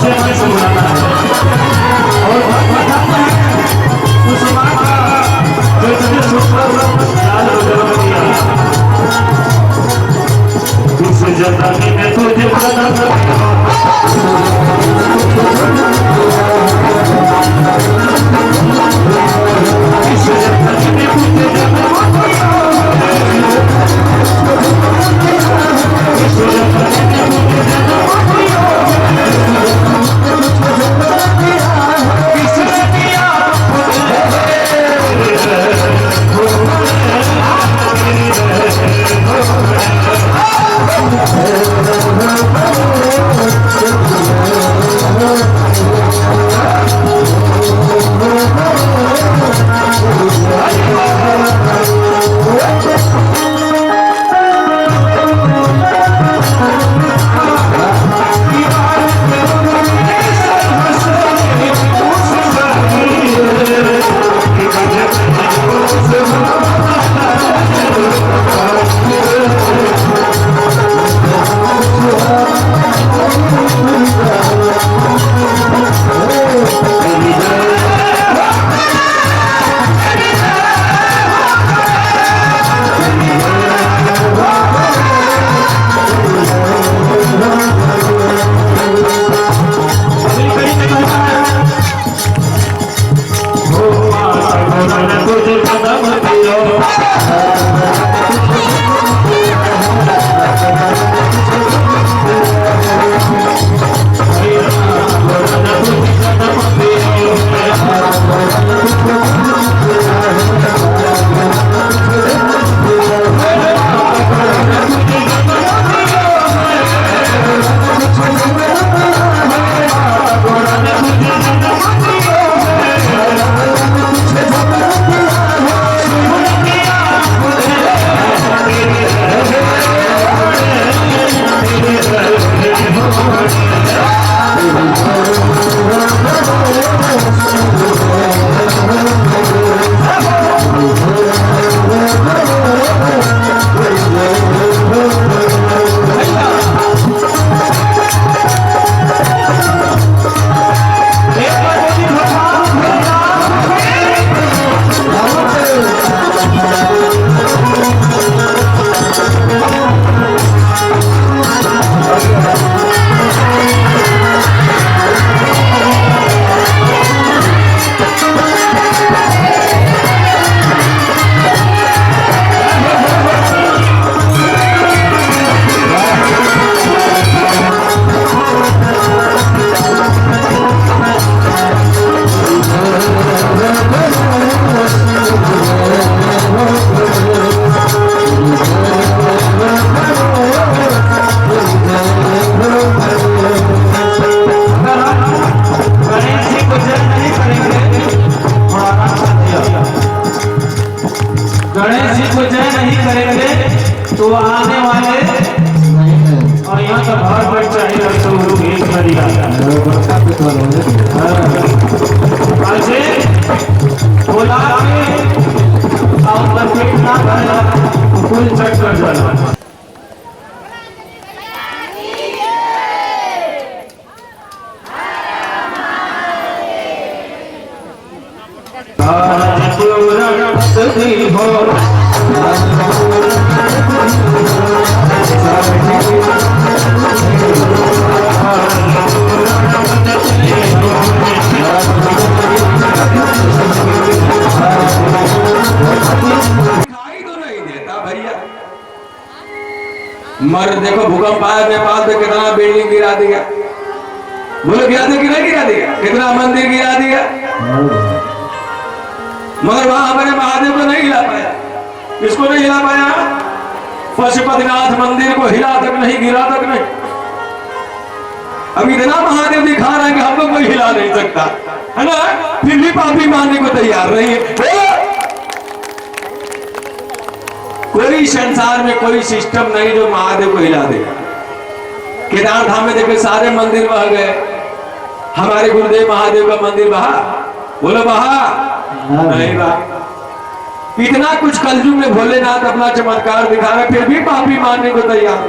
से मैं सुनाना है और उस माँ का जो तुझे सुपर लाल जन्म दिया इस जमाने में तुझे बना तो आने वाले और यहाँ का भार बढ़ चाहिए तो लोग एक बारी ऐसे बोला और कितना फुल चेक कर जाना मर देखो भूकंप आया नेपाल में कितना बिल्डिंग गिरा दिया, बोलो गिरा दिया कि नहीं गिरा दिया, कितना मंदिर गिरा दिया, मगर वहां हमारे महादेव को नहीं हिला पाया। किसको नहीं हिला पाया? पशुपतिनाथ मंदिर को हिला तक नहीं, गिरा तक नहीं। अब इतना महादेव दिखा रहे हैं कि हम लोग कोई हिला नहीं सकता है ना, फिर भी पापी मानने को तैयार नहीं है। कोई संसार में कोई सिस्टम नहीं जो महादेव को हिला दे। केदार धाम में देखे सारे मंदिर बह गए, हमारे गुरुदेव महादेव का मंदिर बहा, बोलो बहा नहीं बहा। इतना कुछ कलयुग में भोलेनाथ अपना चमत्कार दिखा रहे, फिर भी पापी मानने को तैयार।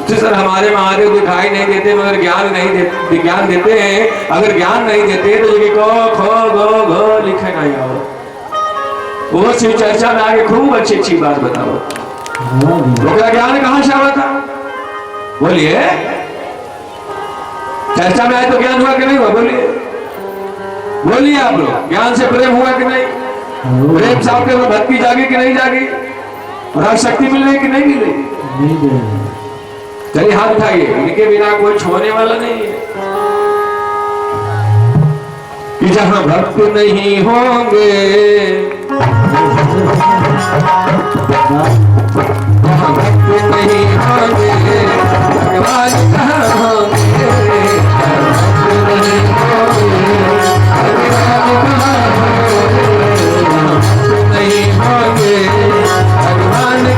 तो सर हमारे महादेव दिखाई नहीं देते मगर ज्ञान नहीं देते, ज्ञान देते हैं। अगर ज्ञान नहीं देते तो ये को खो गो घो लिखे नहीं आओ। वो शिव चर्चा में आगे खूब अच्छी अच्छी बात बताओ। तो क्या ज्ञान कहाँ से आवा था? बोलिए, चर्चा में आए तो ज्ञान हुआ कि नहीं हुआ? बोलिए बोलिए आप लोग, ज्ञान से प्रेम हुआ कि नहीं? प्रेम साहब के भक्ति जागी कि नहीं जागी? और शक्ति मिल रही कि नहीं मिल रही? चलिए हाथ उठाइए, इनके बिना कोई छोड़ने वाला नहीं है। कि जहां भक्त नहीं होंगे वहां भक्त नहीं होंगे, भगवान कहाँ होंगे? भक्त नहीं होंगे, भगवान कहाँ होंगे? नहीं होंगे, भगवान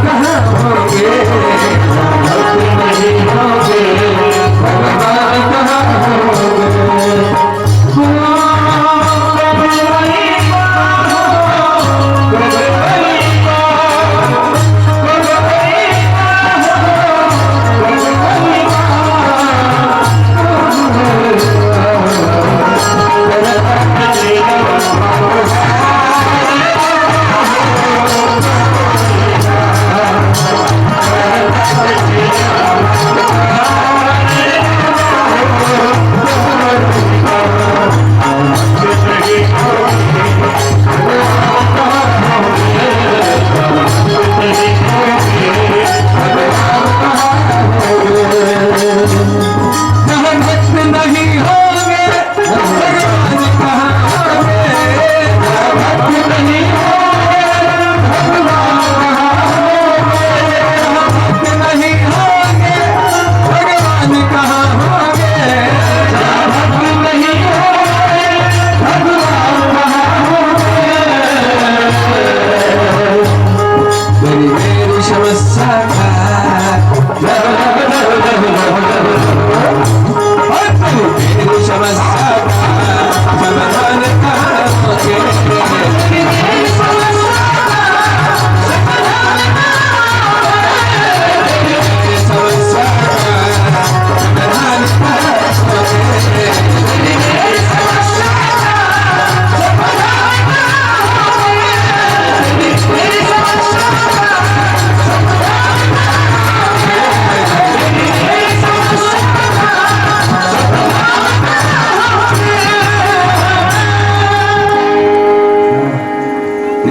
कहाँ होंगे? भक्त नहीं होंगे, भगवान कहाँ होंगे?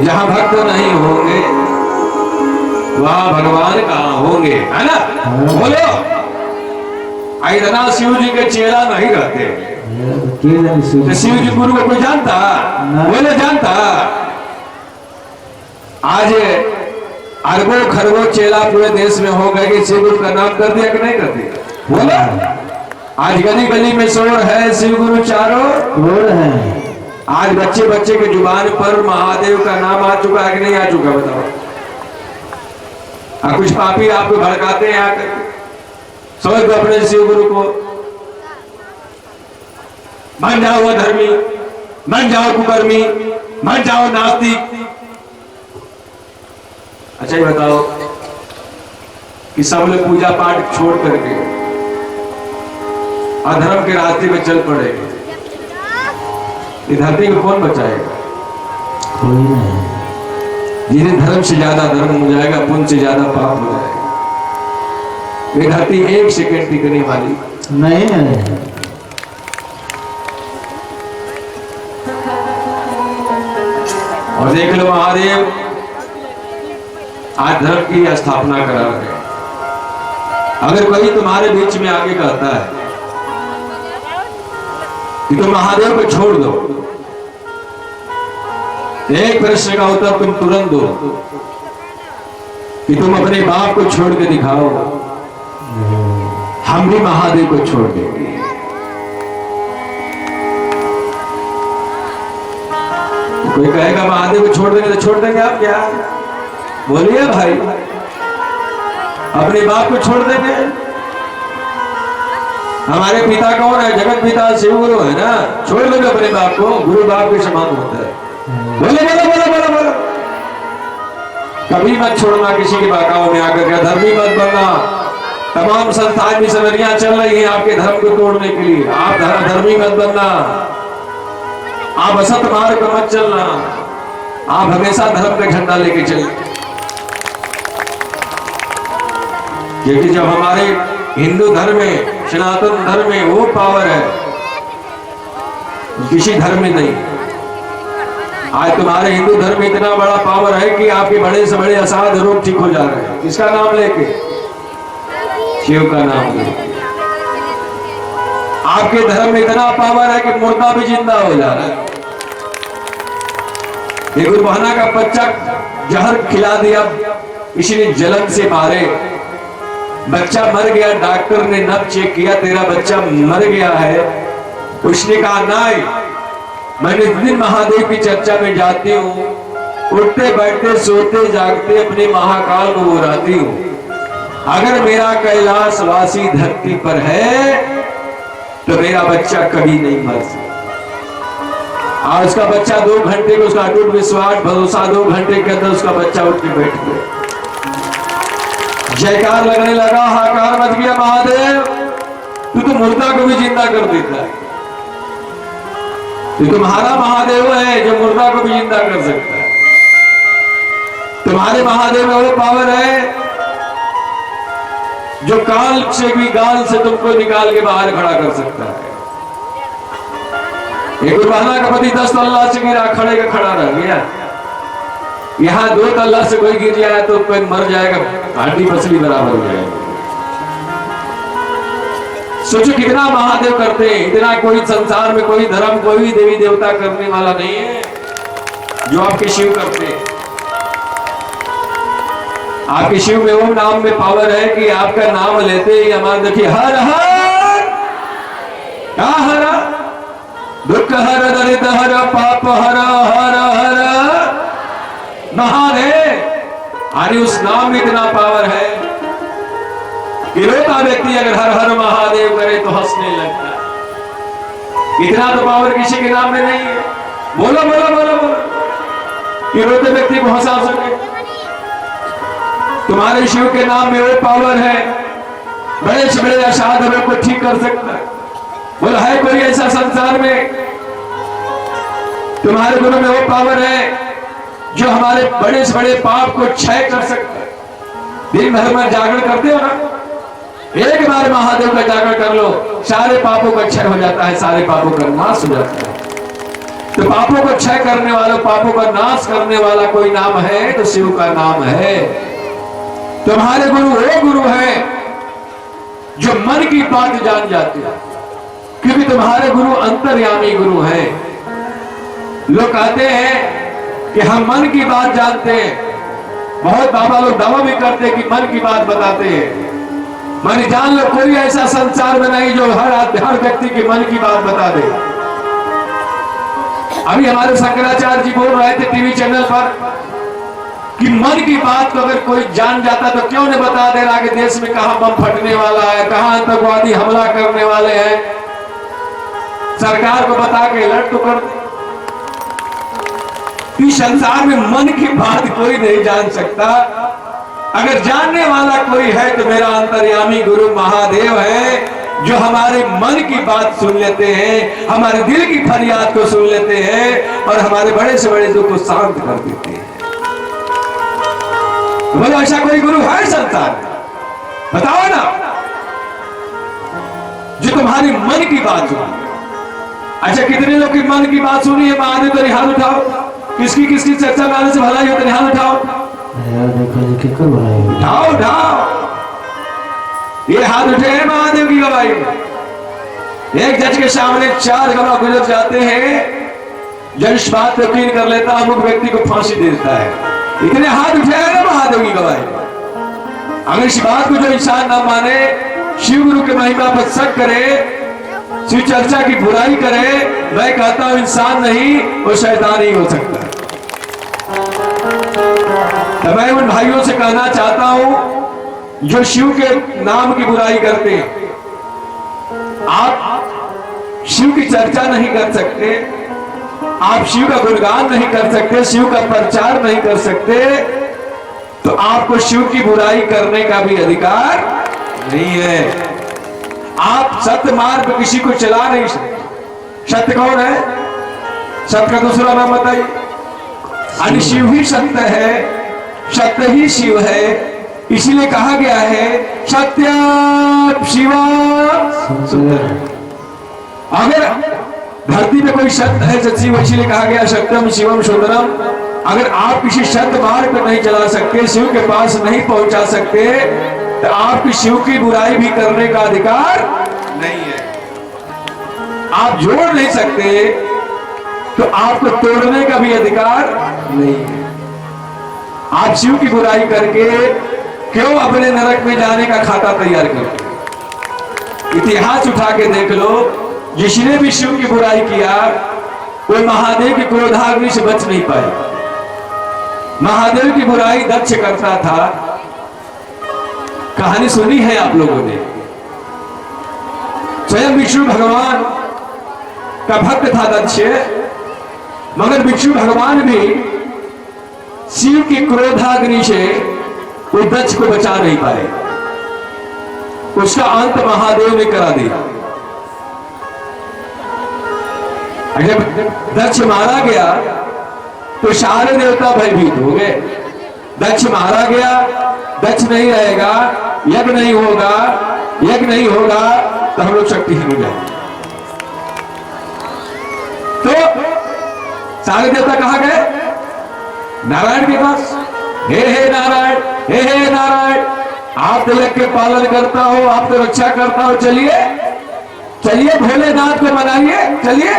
जहां भक्त नहीं होंगे वहां भगवान कहाँ होंगे, है ना? बोलो, इतना शिव जी के चेला नहीं रहते। तो शिव जी गुरु को कोई जानता? बोले जानता? आज अरबों खरबों चेला पूरे देश में हो गए कि शिव गुरु का नाम कर दिया कि नहीं कर दिया? बोला, आज गली गली में शोर है, शिव गुरु चारों ओर है। आज बच्चे बच्चे के जुबान पर महादेव का नाम आ चुका है कि नहीं आ चुका? बताओ। कुछ पापी आपको भड़काते हैं आकर, समझ दो अपने शिव गुरु को, बन जाओ अधर्मी, बन जाओ कुकर्मी, बन जाओ नास्तिक। अच्छा ये बताओ कि सब लोग पूजा पाठ छोड़ करके अधर्म के रास्ते में चल पड़ेंगे, धरती को कौन बचाएगा? कोई नहीं। जिन्हें धर्म से ज्यादा धर्म हो जाएगा, पुण्य से ज्यादा पाप हो जाएगा। ये धरती एक सेकंड टिकने वाली नहीं है। और देख लो महादेव आज धर्म की स्थापना करा रहे। अगर कोई तुम्हारे बीच में आके कहता है कि तुम महादेव को छोड़ दो, एक प्रश्न का उत्तर तुम तुरंत दो कि तुम अपने बाप को छोड़ के दिखाओ, हम भी महादेव को छोड़ देंगे। कोई कहेगा महादेव को छोड़ देंगे तो छोड़ देंगे आप क्या? बोलिए भाई, अपने बाप को छोड़ देंगे? हमारे पिता कौन है? जगत पिता शिव गुरु है ना। छोड़ दो अपने बाप को, गुरु बाप के समान होता है। बोलो बोलो बोलो बोलो बोलो। कभी मत छोड़ना किसी के बाकाओं में आकर के, धर्मी मत बनना, तमाम संस्थाएं मिशनरियां चल रही हैं आपके धर्म को तोड़ने के लिए। आप धर्मी मत बनना, आप असत मार्ग पर मत चलना, आप हमेशा धर्म का झंडा लेके चलिए। क्योंकि जब हमारे हिंदू धर्म में, सनातन धर्म में वो पावर है, किसी धर्म में नहीं। आज तुम्हारे हिंदू धर्म में इतना बड़ा पावर है कि आपके बड़े से बड़े असाध्य रोग ठीक हो जा रहे हैं। किसका नाम लेके? शिव का नाम लेके। आपके धर्म में इतना पावर है कि मुर्दा भी जिंदा हो जा रहा है। एक बहना का बच्चा जहर खिला दिया, इसने जलन से मारे, बच्चा मर गया। डॉक्टर ने नब चेक किया, तेरा बच्चा मर गया है। उसने कहा नहीं, मैं इस दिन महादेव की चर्चा में जाती हूँ, उठते बैठते सोते जागते अपने महाकाल को बुलाती हूँ। अगर मेरा कैलाशवासी धरती पर है तो मेरा बच्चा कभी नहीं मर सकता। और उसका बच्चा 2 घंटे में, उसका अटूट विश्वास भरोसा, 2 घंटे के अंदर उसका बच्चा उठ के बैठ गया। जयकार लगने लगा, हाकार मच गया, महादेव तू तो मुर्दा को भी जिंदा कर देता है। तो तुम्हारा महादेव है जो मुर्दा को भी जिंदा कर सकता है। तुम्हारे महादेव में वो पावर है जो काल से भी गाल से तुमको निकाल के बाहर खड़ा कर सकता है। एक बहना का पति 10 तल्ला से गिरा, खड़े का खड़ा रह गया। यहाँ 2 तल्ला से कोई गिर जाए तो कोई मर जाएगा, हड्डी पसली बराबर हो जाएगी। सोचो कितना महादेव करते हैं। इतना कोई संसार में कोई धर्म, कोई देवी देवता करने वाला नहीं है जो आपके शिव करते हैं। आपके शिव में ओम नाम में पावर है कि आपका नाम लेते ही हमारे देखिए हर हर क्या हर दुख हर दरिद्र हर पाप हर हर हर महादेव। अरे उस नाम में इतना पावर है कि रोता व्यक्ति अगर हर हर महादेव करे तो हंसने लगता है। इतना तो पावर किसी के नाम में नहीं है। बोलो बोलो बोलो बोलो कि रोते व्यक्ति को हंसा सके। तुम्हारे शिव के नाम में वो पावर है, बड़े से बड़े असाध्य को ठीक कर सकता है। बोलो है कोई ऐसा संसार में? तुम्हारे गुरु में वो पावर है जो हमारे बड़े से बड़े पाप को क्षय कर सकता है। दिन भर में जागरण करते हो ना, एक बार महादेव का जागरण कर लो, सारे पापों का क्षय हो जाता है, सारे पापों का नाश हो जाता है। तो पापों को क्षय करने वाला, पापों का नाश करने वाला कोई नाम है तो शिव का नाम है। तुम्हारे गुरु वो गुरु है जो मन की बात जान जाते हैं, क्योंकि तुम्हारे गुरु अंतर्यामी गुरु हैं। लोग कहते हैं कि हम मन की बात जानते हैं। बहुत बाबा लोग दावा भी करते हैं कि मन की बात बताते हैं। मन जान लो, कोई ऐसा संसार में नहीं जो हर व्यक्ति के मन की बात बता दे। अभी हमारे शंकराचार्य जी बोल रहे थे टीवी चैनल पर कि मन की बात को अगर कोई जान जाता तो क्यों नहीं बता दे रहा कि देश में कहां बम फटने वाला है, कहां आतंकवादी हमला करने वाले हैं। सरकार को बता के अलर्ट तो कर दे। इस संसार में मन की बात कोई नहीं जान सकता। अगर जानने वाला कोई है तो मेरा अंतर्यामी गुरु महादेव है, जो हमारे मन की बात सुन लेते हैं, हमारे दिल की फरियाद को सुन लेते हैं और हमारे बड़े से बड़े दुख को शांत कर देते हैं। बोलो ऐसा कोई गुरु है संसार में? बताओ ना, जो तुम्हारी मन की बात सुने। अच्छा, कितने लोग की मन की बात सुनी है? महादेव तेरे हाथ उठाओ। किसकी किसकी चर्चा में आने से भलाई हो? तेरे हाथ उठाओ। उठाओ उठाओ। ये हाथ उठे हैं महादेव की गवाही। एक जज के सामने 4 गवाह गुजर जाते हैं, जज इस बात को यकीन कर लेता है, अमुक व्यक्ति को फांसी दे देता है। इतने हाथ उठे हैं ना महादेव की गवाही। अगर इस बात को जो इंसान ना माने, शिव गुरु के महिमा पर शक करे, शिव चर्चा की बुराई करे, मैं कहता हूं इंसान नहीं वो शैतान ही हो सकता है। तो मैं उन भाइयों से कहना चाहता हूं जो शिव के नाम की बुराई करते हैं, आप शिव की चर्चा नहीं कर सकते, आप शिव का गुणगान नहीं कर सकते, शिव का प्रचार नहीं कर सकते, तो आपको शिव की बुराई करने का भी अधिकार नहीं है। आप सत्य मार्ग पे किसी को चला नहीं सकते। सत्य कौन है? सत्य का दूसरा नाम बताइए। अनि शिव ही सत्य है, सत्य ही शिव है। इसीलिए कहा गया है सत्यम शिवम सुंदरम। अगर धरती में कोई सत्य है सच्ची, इसीलिए कहा गया सत्यम शिवम सुंदरम। अगर आप किसी सत्य मार्ग पर नहीं चला सकते, शिव के पास नहीं पहुंचा सकते, तो आपकी शिव की बुराई भी करने का अधिकार नहीं है। आप जोड़ नहीं सकते तो आपको तोड़ने का भी अधिकार नहीं है। आप शिव की बुराई करके क्यों अपने नरक में जाने का खाता तैयार करते? इतिहास उठा के देख लो, जिसने भी शिव की बुराई किया वो महादेव के क्रोधाग्नि से बच नहीं पाए। महादेव की बुराई दक्ष करता था, कहानी सुनी है आप लोगों ने। स्वयं विष्णु भगवान का भक्त था दक्ष, मगर विष्णु भगवान भी शिव की क्रोधाग्नि से वो दक्ष को बचा नहीं पाए। उसका अंत महादेव ने करा दिया। जब दक्ष मारा गया तो सारे देवता भयभीत हो गए। दक्ष मारा गया, दक्ष नहीं रहेगा, यज्ञ नहीं होगा, यज्ञ नहीं होगा तो हम लोग शक्तिहीन हो जाएंगे। तो सारे देवता कहां गए? नारायण के पास। हे नारायण, हे नारायण, आप तो यज्ञ के पालन करता हो, आप तो रक्षा करता हो, चलिए चलिए भोलेनाथ को मनाइए, चलिए।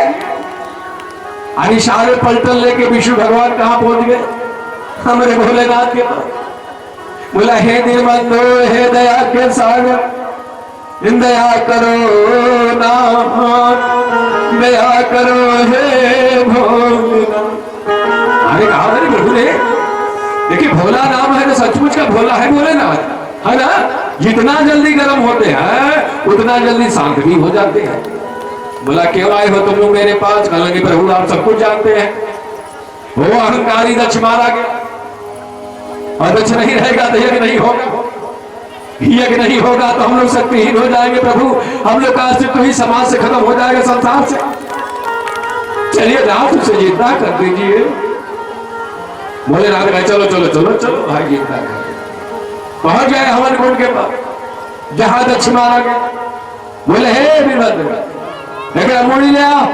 अरे सारे पलटन लेके विष्णु भगवान कहां पहुंच गए? हमारे भोलेनाथ के पास। बोला हे दीनबंधु, हे दया के सागर, दया करो नाम, दया करो हे भोलेनाथ। अरे कहा मेरे प्रभु ने, देखिए भोला नाम है तो सचमुच का भोला है भोलेनाथ, है ना। जितना जल्दी गर्म होते हैं उतना जल्दी शांत भी हो जाते हैं। बोला क्यों आए हो तुम लोग मेरे पास? कहने प्रभु आप सब कुछ जानते हैं। वो अहंकारी दक्ष मारा गया, और दक्ष नहीं रहेगा तो यज्ञ नहीं होगा, यज्ञ नहीं होगा तो हम लोग शक्तिहीन हो जाएंगे। प्रभु हम लोग का अस्तित्व ही समाज से खत्म हो जाएगा, संसार से। चलिए रात उसे जिंदा कर दीजिए। बोले रात भाई चलो चलो चलो चलो भाई जिंदा कर। पहुंच गए हवन कुंड के पास जहां दक्ष मारा गया। बोले हे वीरभद्र, लेकिन मूड़ी ले आओ,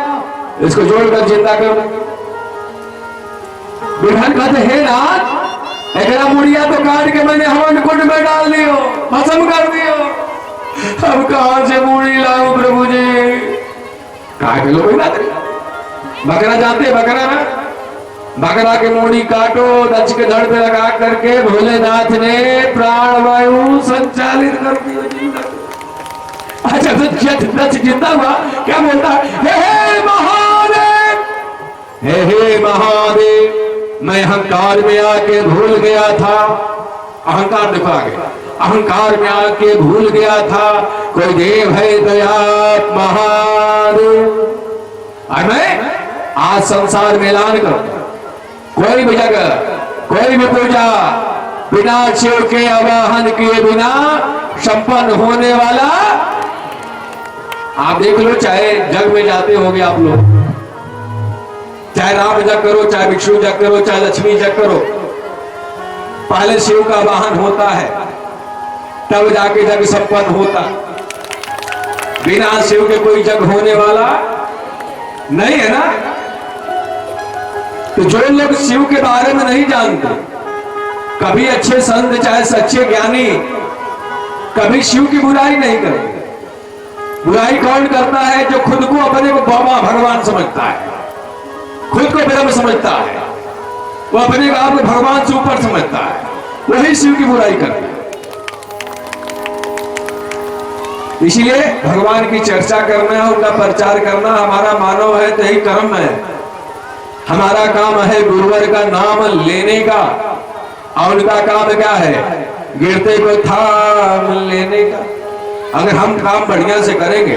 इसको जोड़कर जिंदा कर। वीरभद्र कहते हे नाथ, एक मुड़िया तो काट के मैंने हवन कुंड में डाल दियो, भस्म कर दियो। अब कहां से मूड़ी लाऊं प्रभु जी? काट लो, कोई बात नहीं। बकरा जानते, बकरा ना, बकरा के मूड़ी काटो, दक्ष के धड़ पे लगा करके भोलेनाथ ने प्राण वायु संचालित कर दिया। अच्छा दक्ष जिंदा हुआ, क्या बोलता है? हे महादेव, हे महादेव, मैं अहंकार में आके भूल गया था। अहंकार देखो आगे, अहंकार में आके भूल गया था कोई देव है दया महादेव। और मैं आज संसार में ऐलान करता, कोई भी जगह कोई भी पूजा बिना शिव के आवाहन किए बिना संपन्न होने वाला। आप देख लो, चाहे जग में जाते होंगे आप लोग, चाहे राम जग करो, चाहे विष्णु जग करो, चाहे लक्ष्मी जग करो, पहले शिव का वाहन होता है, तब जाके जग संपन्न होता। बिना शिव के कोई जग होने वाला नहीं है ना। तो जो लोग शिव के बारे में नहीं जानते, कभी अच्छे संत चाहे सच्चे ज्ञानी कभी शिव की बुराई नहीं करेंगे। बुराई कौन करता है? जो खुद को अपने को बाबा भगवान समझता है, खुद को ब्रह्म समझता है, वो अपने आप को भगवान से ऊपर समझता है, वही शिव की बुराई करता है। इसलिए भगवान की चर्चा करना, उनका प्रचार करना हमारा मानव है, तो यही कर्म है। हमारा काम है गुरुवर का नाम लेने का, और उनका काम क्या है? गिरते को थाम लेने का। अगर हम काम बढ़िया से करेंगे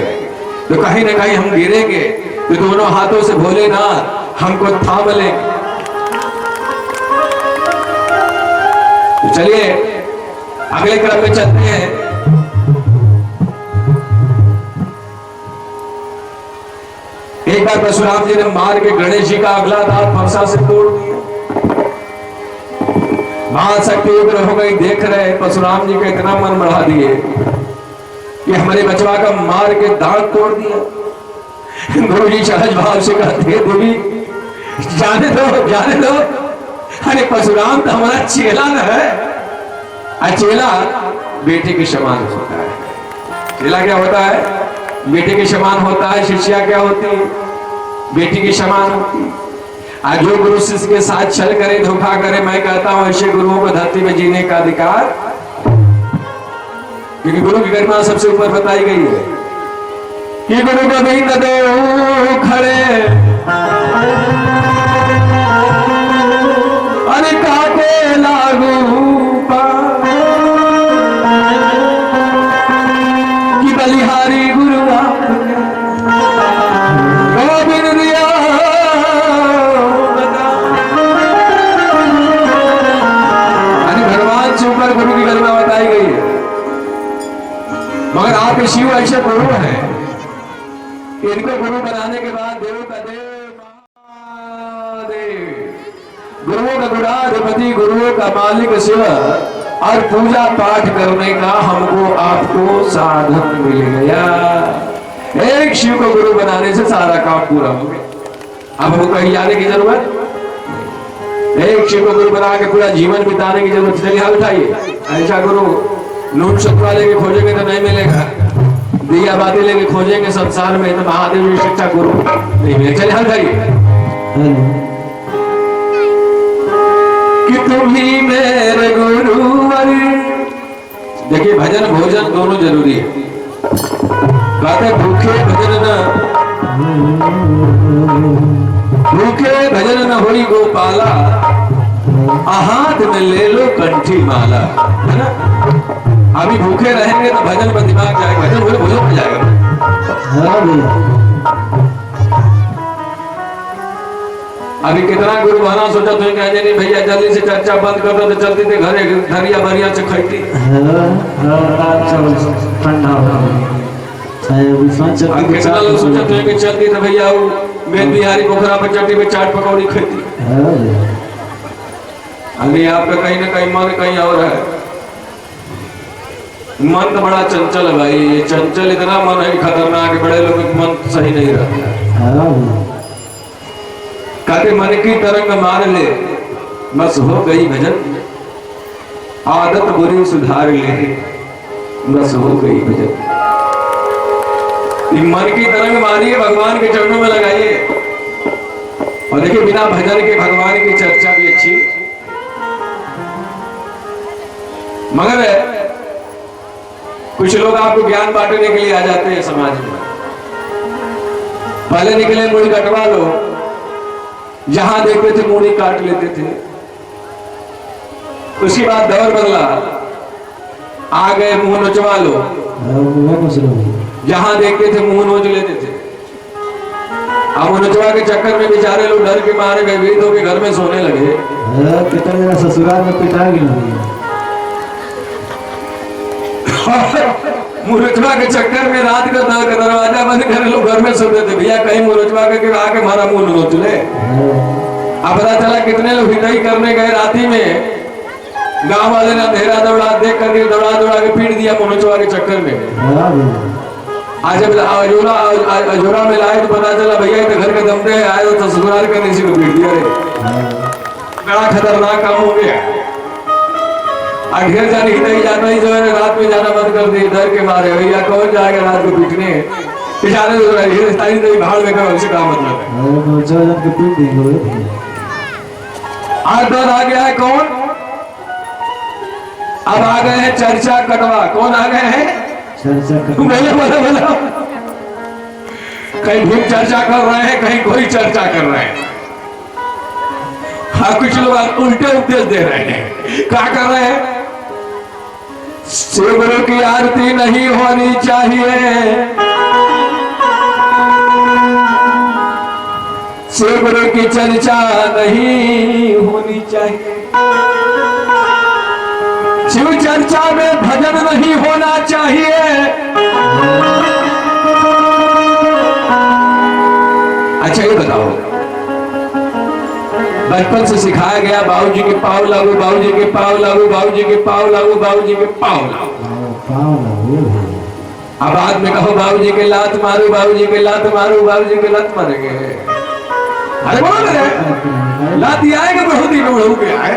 तो कहीं ना कहीं हम गिरेंगे, तो दोनों हाथों से भोलेनाथ हमको थाम लेंगे। तो चलिए अगले क्रम में चलते हैं। बार परशुराम जी ने मार के गणेश जी का अगला दांत फरसा से तोड़ दिया। महाशक्ति उग्र हो गई, देख रहे परशुराम जी का इतना मन बढ़ा दिए कि हमारे बचवा का मार के दांत तोड़ दिया। गुरु जी सहज भाव से कहते हैं देवी जाने दो जाने दो, अरे परशुराम तो हमारा चेला न है। चेला बेटे के समान होता है। चेला क्या होता है? बेटे के समान होता है। शिष्या क्या होती है? बेटी के समान होती है। आज जो गुरु शिष्य के साथ छल करे, धोखा करे, मैं कहता हूं ऐसे गुरुओं को धरती में जीने का अधिकार, क्योंकि गुरु की गरिमा सबसे ऊपर बताई गई है कि गुरु गोविंद देव खड़े अरे काटे लागू कि बलिहारी गुरु आपने गोविंद दिया बता। अरे भगवान से ऊपर गुरु की गरिमा बताई गई है। मगर आप शिव ऐसे गुरु हैं, इनको गुरु बनाने के बाद देव का देव महादेव, गुरुओं का गुणाधिपति, गुरुओं का मालिक शिव, और पूजा पाठ करने का हमको आपको साधन मिल गया। एक शिव को गुरु बनाने से सारा काम पूरा हो गया। अब हमको कहीं जाने की जरूरत, एक शिव को गुरु बना के पूरा जीवन बिताने की जरूरत। चलिए हाथ उठाइए। ऐसा गुरु लूट सतवा लेके खोजेंगे तो नहीं मिलेगा, दिया बाती लेके खोजेंगे संसार में तो महादेव जी शिक्षा गुरु नहीं मिलेगा। चलिए हाथ उठाइए कि तुम ही मेरे गुरुवर। देखिए भजन भोजन दोनों जरूरी है। कहते भूखे भजन न, भूखे भजन न होई गोपाला, हाथ में ले लो कंठी माला, है ना। अभी भूखे रहेंगे तो भजन पर दिमाग जाएगा, भजन बोले भोजन हो जाएगा। अभी कितना गुरु बना सोचा तो कहते नहीं भैया जल्दी से चर्चा बंद कर दो तो चलती थे घरे धरिया भरिया से खाती। कितना लोग सोचा तो कि चलती तो भैया वो मेन बिहारी पोखरा पर चट्टी में चाट पकौड़ी खाती। अभी आपका कहीं ना कहीं मन कहीं और है। मन तो बड़ा चंचल है भाई, ये चंचल इतना मन है खतरनाक, बड़े लोग मन सही नहीं रहता। कहते मन की तरंग मार ले बस हो गई भजन, आदत बुरी सुधार ले बस हो गई भजन। मन की तरंग मारिए, भगवान के चरणों में लगाइए। और देखिए बिना भजन के भगवान की चर्चा भी अच्छी, मगर कुछ लोग आपको ज्ञान बांटने के लिए आ जाते हैं समाज में। पहले निकले मुड़ी कटवा लो, जहां देखते थे मुड़ी काट लेते थे। उसके बाद दौर बदला, आ गए मुंह नोचवा लो, जहां देखते थे मुंह नोच लेते थे। अब मुंह नोचवा के चक्कर में बेचारे लोग डर के मारे भयभीत होकर घर में सोने लगे। कितना ससुराल में पिटा गया मुरचवा के चक्कर में रात का दरवाजा बंद कर लोग घर में सोते थे। भैया कहीं मुरचवा के आके हमारा मुंह नोच ले। अब पता चला कितने लोग हिदाई करने गए राती में, गांव वाले ने अंधेरा दौड़ा देख करके दौड़ा दौड़ा के पीट दिया मुरचवा के चक्कर में। आज जब अजोरा में लाए तो पता चला भैया तो घर के दमते आए तो ससुराल का किसी को पीट दिया। बड़ा खतरनाक काम हो गया। ढेर जाने ही नहीं जाना ही जो है रात में जाना बंद कर दिए डर के मारे। भैया कौन जाएगा रात को पीटने, भाड़ में का मतलब है। आज दौर आ गया है कौन, अब आ गए हैं चर्चा कटवा। कौन आ गए हैं? बोलो कहीं भीम चर्चा कर रहे हैं, कहीं कोई चर्चा कर रहे हैं। हाँ कुछ लोग उल्टे उपदेश दे रहे हैं। क्या कर रहे हैं? शिव गुरु की आरती नहीं होनी चाहिए, शिव गुरु की चर्चा नहीं होनी चाहिए, शिव चर्चा में भजन नहीं होना चाहिए। अच्छा ये बताओ, बचपन से सिखाया गया बाबूजी के पाँव लागू, बाबूजी के पाँव लागू, बाबूजी के पाँव लागू, बाबूजी के पाँव लागू। अब बाद में कहो बाबूजी के लात मारू, बाबूजी के लात मारू, बाबूजी के लात मारेंगे। अरे बोलो मेरे लात ये आएगा बढ़ोती में बढ़ो के आए,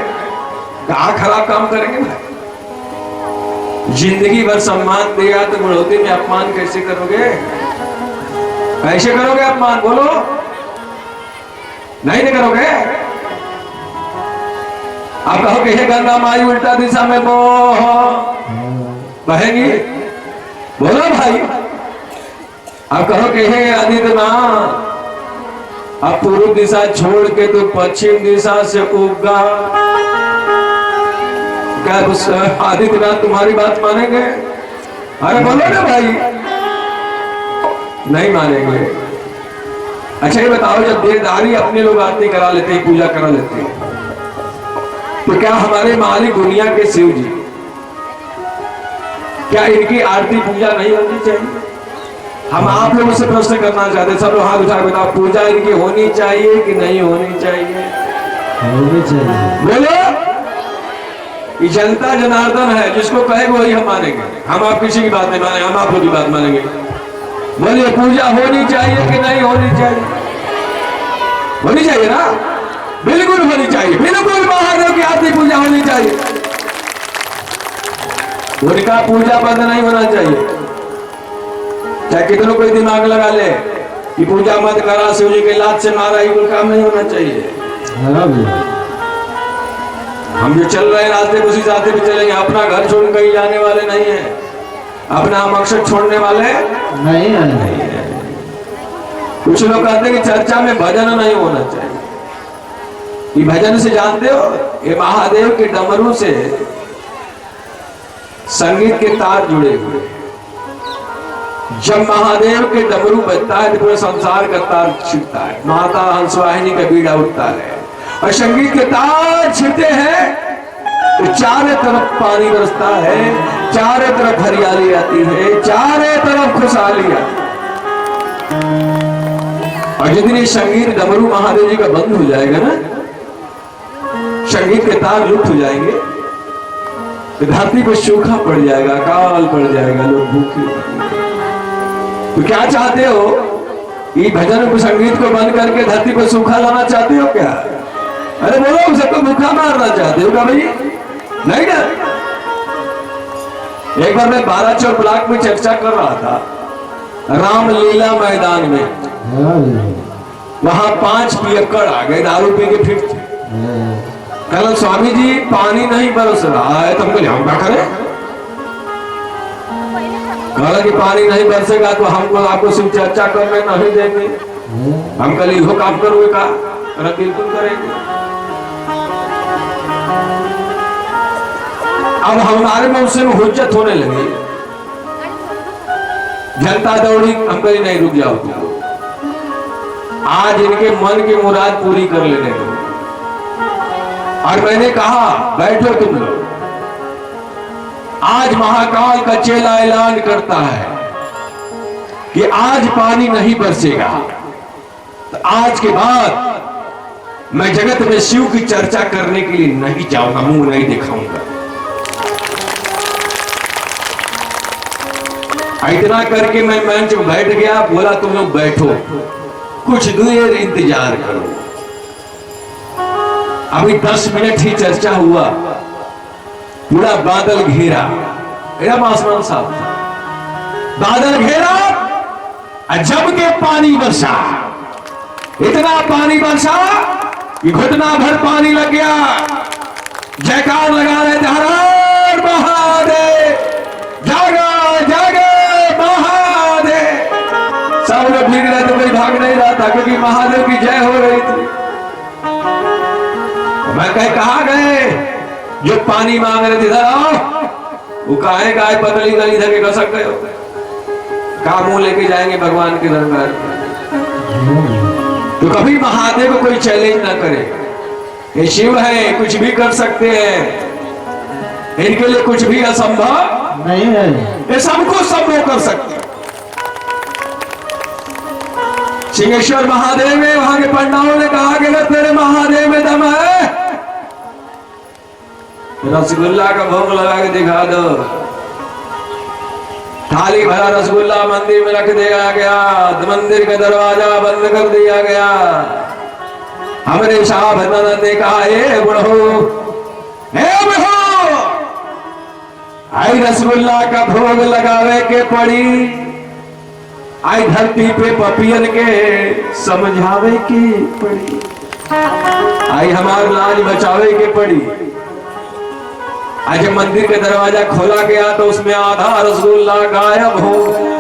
कहा खराब काम करेंगे ना। जिंदगी भर सम्मान दिया तो बढ़ोती में अपमान कैसे करोगे? कैसे करोगे अपमान? बोलो, नहीं करोगे। आप कहो कि हे गंगा माई उल्टा दिशा में बहेगी, बोलो भाई। आप कहो कि हे आदित्यनाथ अब पूर्व दिशा छोड़ के तो पश्चिम दिशा से उगा, क्या आदित्यनाथ तुम्हारी बात मानेंगे? अरे बोलो ना भाई, नहीं मानेंगे। अच्छा ये बताओ, जब देवदारी अपने लोग आरती करा लेते हैं, पूजा करा लेते हैं, तो क्या हमारे मालिक दुनिया के शिव जी, क्या इनकी आरती पूजा नहीं होनी चाहिए? हम आप लोगों से प्रश्न करना चाहते हैं, सब लोग हाथ उठा के बताओ, पूजा इनकी होनी चाहिए कि नहीं होनी चाहिए? होनी चाहिए। बोलो। ये जनता जनार्दन है, जिसको कहेगा वही हम मानेंगे। हम आप किसी की बात नहीं मानेंगे, हम आपको की बात मानेंगे। बोलिए, पूजा होनी चाहिए कि नहीं होनी चाहिए? होनी चाहिए ना? बिल्कुल होनी चाहिए, बिल्कुल महादेव की आरती पूजा होनी चाहिए। उनका पूजा बंद नहीं होना चाहिए। चाहे कितनों कोई दिमाग लगा ले कि पूजा मत करा, शिव जी के लात से मारा, ये कोई काम नहीं होना चाहिए। हम जो चल रहे हैं रास्ते उसी रास्ते पे चलेंगे, अपना घर छोड़ कहीं जाने वाले नहीं है, अपना मकसद छोड़ने वाले नहीं है। कुछ लोग कहते हैं कि चर्चा में भजन नहीं होना चाहिए। ये भजन से जानते हो, ये महादेव के डमरू से संगीत के तार जुड़े हुए। जब महादेव के डमरू बजता है तो पूरे संसार का तार छिड़ता है, माता हंसवाहिनी का बीड़ा उठता है, और संगीत के तार छिड़ते हैं तो चारों तरफ पानी बरसता है, चारों तरफ हरियाली आती है, चारों तरफ खुशहाली आती है। और जितनी संगीत डमरू महादेव जी का बंद हो जाएगा ना, संगीत के तार लुप्त हो जाएंगे, तो धरती पर सूखा पड़ जाएगा, अकाल पड़ जाएगा, लोग भूखे। तो क्या चाहते हो? ये भजन को संगीत को बंद करके धरती पर सूखा लाना चाहते हो क्या? अरे बोलो, सबको भूखा मारना चाहते हो क्या भाई? नहीं ना। एक बार मैं 12 चौक ब्लॉक में चर्चा कर रहा था रामलीला मैदान में। वहां 5 पियक्कड़ आ गए, दारू पी के फिर थे। कल स्वामी जी पानी नहीं बरस रहा है, तुमको हम क्या करें? कहा कि पानी नहीं बरसेगा तो हमको आपको सिर्फ चर्चा करने नहीं देंगे। हम कल इहो काम करोगे का? बिल्कुल करेंगे। अब हमारे में उससे हुज्जत होने लगी, जनता दौड़ी, हम कहीं नहीं रुक जाओ, आज इनके मन की मुराद पूरी कर लेने दो। और मैंने कहा बैठो तुम लोग, आज महाकाल का चेला ऐलान करता है कि आज पानी नहीं बरसेगा, तो आज के बाद मैं जगत में शिव की चर्चा करने के लिए नहीं जाऊंगा, मुंह नहीं दिखाऊंगा। इतना करके मैं मंच में बैठ गया, बोला तुम लोग बैठो, कुछ देर इंतजार करो। अभी 10 मिनट ही चर्चा हुआ, पूरा बादल घेरा, एकदम आसमान साफ था, बादल घेरा, जम के पानी बरसा, इतना पानी बरसा कि घुटना भर पानी लग गया। जयकार लगा रहे थे, हर हर महादेव, जागा जागे महादेव। सब लोग भीग रहे थे, कोई भाग नहीं रहा था, क्योंकि महादेव की जय हो रही थी। मैं कहा गए जो पानी मांग रहे थे, इधर आओ। वो काहे गाय पतली गली धके घसक गए, का मुंह लेके जाएंगे भगवान के दरबार। तो कभी महादेव को कोई चैलेंज ना करे, ये शिव है, कुछ भी कर सकते हैं, इनके लिए कुछ भी असंभव नहीं है, ये सबको संभव कर सकते। सिंहेश्वर महादेव में वहां के पंडाओं ने कहा कि तेरे महादेव में दम है, रसगुल्ला का भोग लगा के दिखा दो। थाली भरा रसगुल्ला मंदिर में रख दिया गया, मंदिर का दरवाजा बंद कर दिया गया। हमरे साहब नंद ने कहा, ए बुढ़ो, आई रसगुल्ला का भोग लगावे के पड़ी, आई धरती पे पपियन के समझावे के पड़ी, आई हमार लाज बचावे के पड़ी। आज जब मंदिर का दरवाजा खोला गया तो उसमें आधा रसगुल्ला गायब हो गया।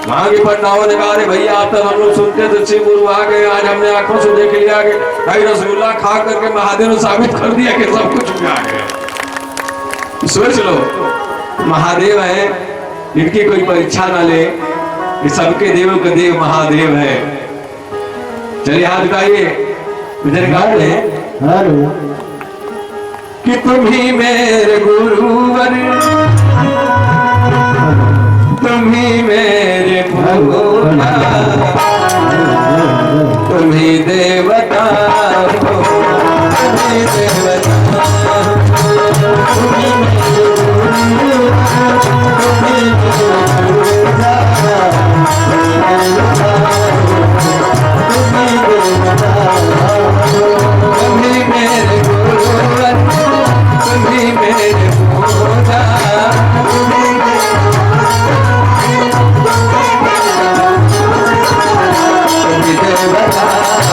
वहां के पंडाओं ने कहा, भैया आप तक हम लोग सुनते थे शिव गुरु आ गए, आज हमने आंखों से देख लिया कि भाई रसगुल्ला खा करके महादेव ने साबित कर दिया कि सब कुछ आ गया। सोच लो, महादेव है, इनकी कोई परीक्षा ना ले, कि सबके देवों का देव महादेव है। चलिए हाथ उठाइए, इधर गाड़ ले कि तुम ही मेरे गुरुवर, तुम ही मेरे भोला, तुम ही देवता हो, तुम ही देवता, तुम ही मेरे गुरुवर, तुम ही मेरे भोला, तुम ही देवता, तुम ही मेरे गुरुवर,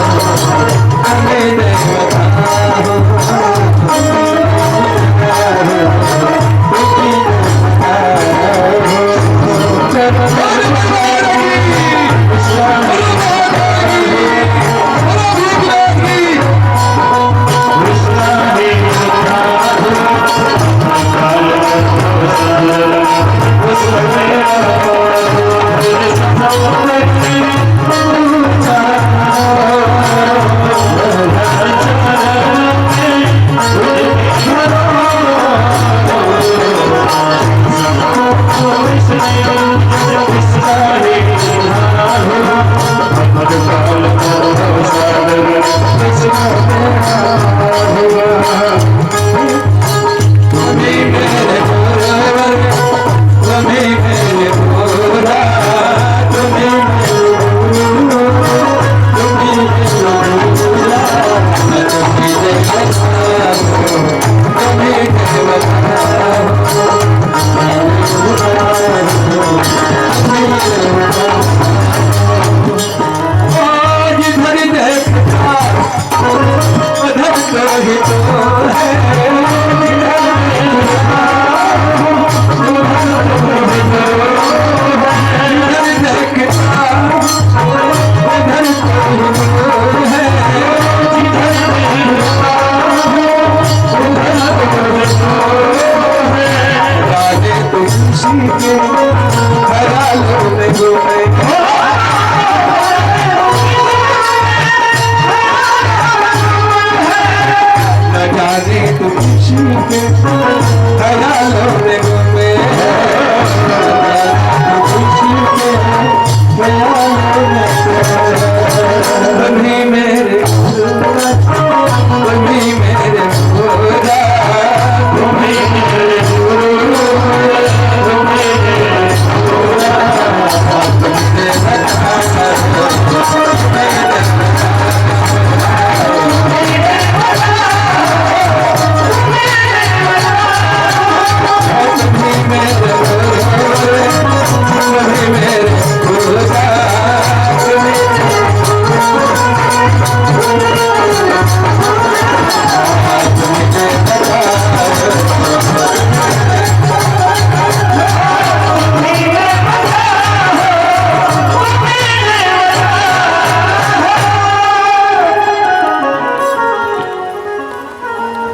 तुम ही मेरे भोला, तुम ही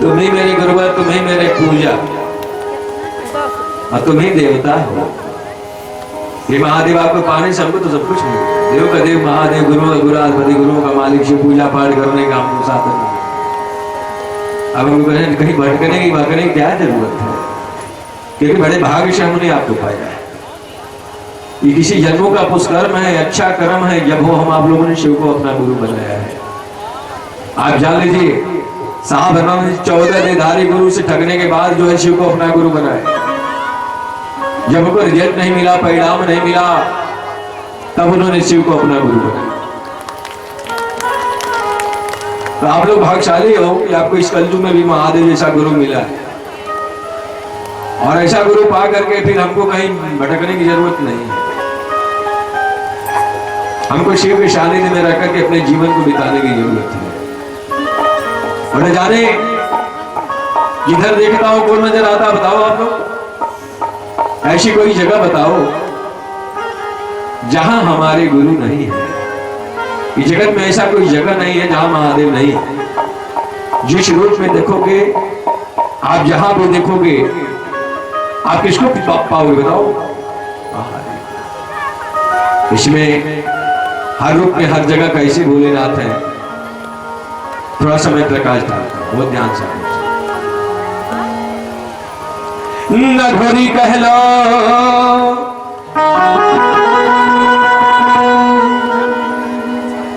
तुम ही मेरे गुरुवर, तुम ही मेरे पूजा और तुम ही देवता हो। ये महादेव आपको पाने से हमको तो सब कुछ नहीं। देव का देव महादेव, गुरुओं का गुरुआधिपति, गुरुओं का मालिक, शिव पूजा पाठ करने का हमको साधन नहीं। अब हमको कहीं भटकने की भटकने की क्या जरूरत है, क्योंकि बड़े भाग्य से हमने आपको पाया है। ये किसी जन्मों का पुष्कर्म है, अच्छा कर्म है जब हो हम आप लोगों ने शिव को अपना गुरु बनाया है। आप जान लीजिए साहब 14 देधारी गुरु से ठगने के बाद जो है शिव को अपना गुरु बनाया। जब उनको रिजल्ट नहीं मिला, परिणाम नहीं मिला, तब उन्होंने शिव को अपना गुरु बनाया। तो आप लोग भाग्यशाली हो कि आपको इस कलयुग में भी महादेव जैसा गुरु मिला है, और ऐसा गुरु पा करके फिर हमको कहीं भटकने की जरूरत नहीं है। हमको शिव के सानिध्य में रह करके अपने जीवन को बिताने की जरूरत है। और न जाने जिधर देखता हूं कौन नजर आता, बताओ आप लोग ऐसी कोई जगह बताओ जहां हमारे गुरु नहीं है। इस जगत में ऐसा कोई जगह नहीं है जहां महादेव नहीं है। जिस रूप में देखोगे आप, जहां भी देखोगे आप किसको पाओगे बताओ? इसमें हर रूप में हर जगह कैसे भोलेनाथ है। थोड़ा समय प्रकाश डालता हूं, बहुत ध्यान से नघोरी कह लो,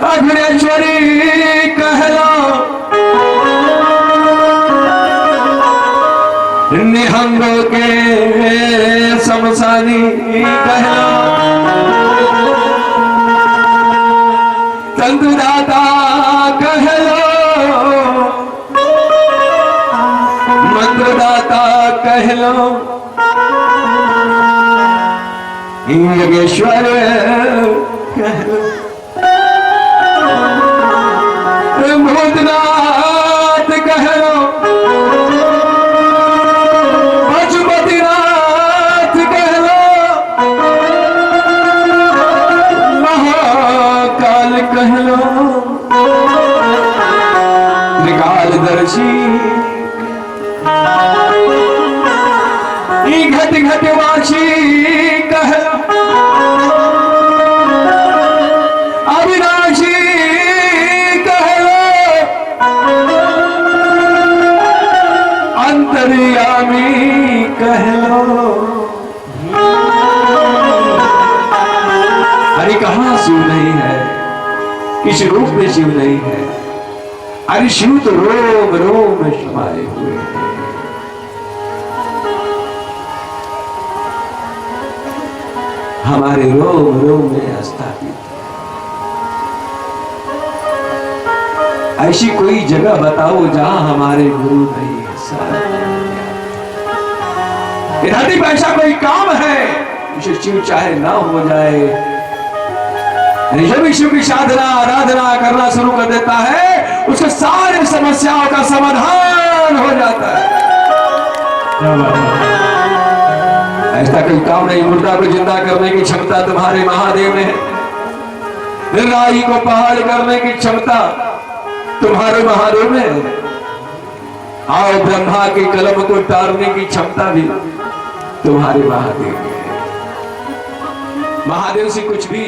अघोरेश्वरी कह लो, निहंगों के शमशानी कह लो, तंतुदाता कह लो, मंत्रदाता कह लो, योगेश्वर कह लो, भूतनाथ कह लो, पशुपतिनाथ कह लो, महाकाल कह लो, त्रिकालदर्शी, घट घटवासी कह लो, अविनाशी कह लो, अंतर्यामी कह लो। अरे कहां शिव नहीं है, किस रूप में शिव नहीं है? अरे शिव तो रोम रोम में समाये हुए हैं। हमारे रोम रोम में स्थापित है। ऐसी कोई जगह बताओ जहां हमारे गुरु नहीं है। धरती पर ऐसा कोई काम है जिसे शिव चाहे ना हो जाए, जब शिव की साधना आराधना करना शुरू कर देता है उसके सारे समस्याओं का समाधान हो जाता है। ऐसा कोई काम नहीं। मुर्दा को जिंदा करने की क्षमता तुम्हारे महादेव में है। राई को पहाड़ करने की क्षमता तुम्हारे महादेव में है। और ब्रह्मा की कलम को तारने की क्षमता भी तुम्हारे महादेव में है। महादेव से कुछ भी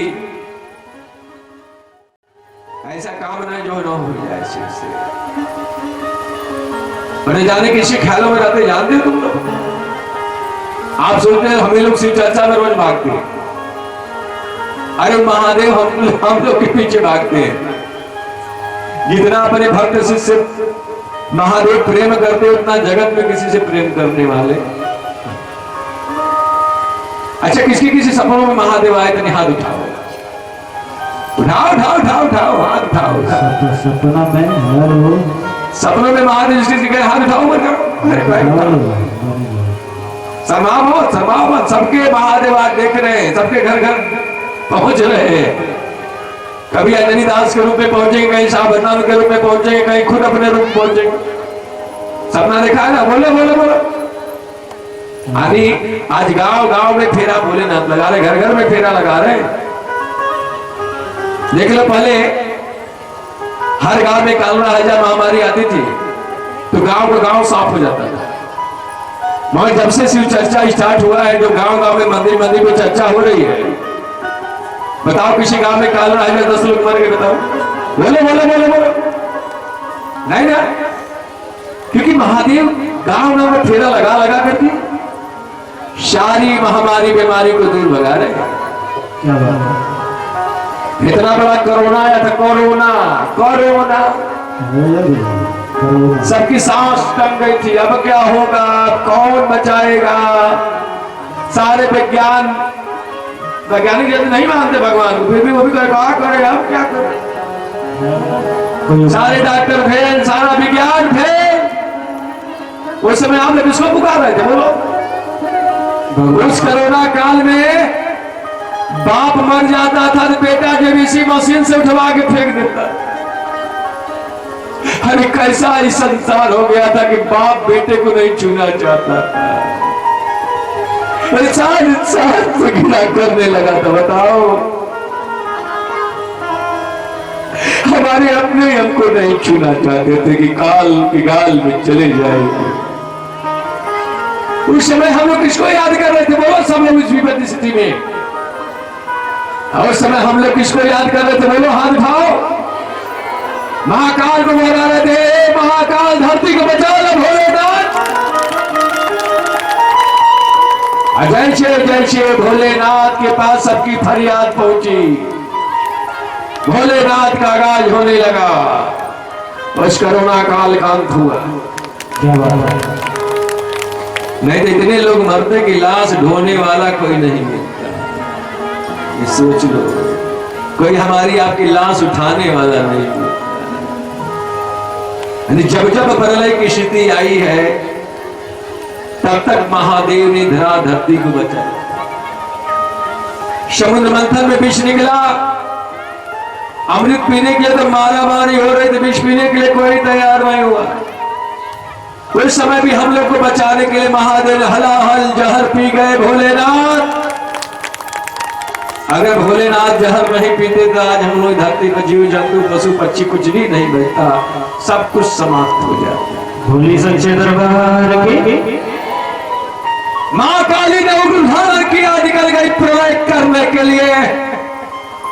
ऐसा काम ना जो ना हो जाए शिव से। और जाने किसी ख्यालों में रहते जानते हो तुम लोग? आप सोचते हैं हमें लोग शिव चर्चा में रोज भागते हैं। अरे महादेव हम लोग के पीछे भागते हैं। जितना अपने भक्त शिष्य महादेव प्रेम करते उतना जगत में किसी से प्रेम करने वाले। अच्छा, किसी सपनों में महादेव आए तो हाथ उठाओ, उठाओ उठाओ उठाओ उठाओ हाथ उठाओ। सपनों में महादेव जिसके हाथ उठाओ मत करो। समावत सबके महादेव आज देख रहे हैं, सबके घर घर पहुंच रहे हैं। कभी अंजनी दास के रूप में पहुंचेंगे, कहीं साहब के रूप में पहुंचेंगे, कहीं खुद अपने रूप में पहुंचेंगे। सपना देखा है ना? बोले बोले बोले। आज गांव गांव में फेरा भोलेनाथ लगा रहे, घर घर में फेरा लगा रहे। देख लो, पहले हर गांव में कालरा हैजा महामारी आती थी तो गांव का गांव साफ हो जाता था। मगर जब से शिव चर्चा स्टार्ट हुआ है, जो गांव गांव में मंदिर मंदिर में चर्चा हो रही है, बताओ किसी गांव में कालरा हैजा 10 लोग मर गए, बताओ? बोले बोले बोले बोले नहीं ना, क्योंकि महादेव गांव गांव में फेरा लगा लगा करके सारी महामारी बीमारी को दूर भगा रहे। क्या बात है। इतना बड़ा कोरोना आया था, कोरोना कोरोना कोरोना। सबकी सांस टंग गई थी। अब क्या होगा, कौन बचाएगा? सारे वैज्ञानिक यदि नहीं मानते भगवान को, फिर भी वो भी कहा करेगा, अब क्या करें? सारे डॉक्टर फेल, सारा विज्ञान फेल। उस समय आप लोग किसको पुकार रहे थे बोलो? उस कोरोना काल में बाप मर जाता था तो बेटा जब इसी मशीन से उठवा के फेंक देता। अरे कैसा ही संसार हो गया था कि बाप बेटे को नहीं छूना चाहता था। इंसान तो घृणा करने लगा था। बताओ, हमारे अपने हमको नहीं छूना चाहते थे कि काल की गाल में चले जाएंगे। उस समय हम लोग किसको याद कर रहे थे बोलो? सब लोग इस विपत्ति स्थिति में। और उस समय हम लोग किसको याद कर रहे थे बोलो? हाथ उठाओ। महाकाल को बोला रहे थे, महाकाल धरती को बचा लो भोलेनाथ। जैसे भोलेनाथ के पास सबकी फरियाद पहुंची, भोलेनाथ का आगाज होने लगा। बस कोरोना काल का अंत हुआ। क्या बात है। नहीं तो इतने लोग मरते कि लाश ढोने वाला कोई नहीं मिलता। ये सोच लो, कोई हमारी आपकी लाश उठाने वाला नहीं मिलता। जब जब प्रलय की स्थिति आई है तब तक महादेव ने धरा धरती को बचाया। समुद्र मंथन में विष निकला, अमृत पीने के लिए तो मारा मारी हो रही थी, विष पीने के लिए कोई तैयार नहीं हुआ। उस समय भी हम लोग को बचाने के लिए महादेव हलाहल जहर पी गए भोलेनाथ। अगर भोलेनाथ जहर नहीं पीते तो आज हम लोग धरती पर जीव जंतु पशु पक्षी कुछ भी नहीं बचता, सब कुछ समाप्त हो जाता। भोली सच्चे दरबार की माँ काली ने उग्र धारण किया, निकल गई प्रलय करने के लिए।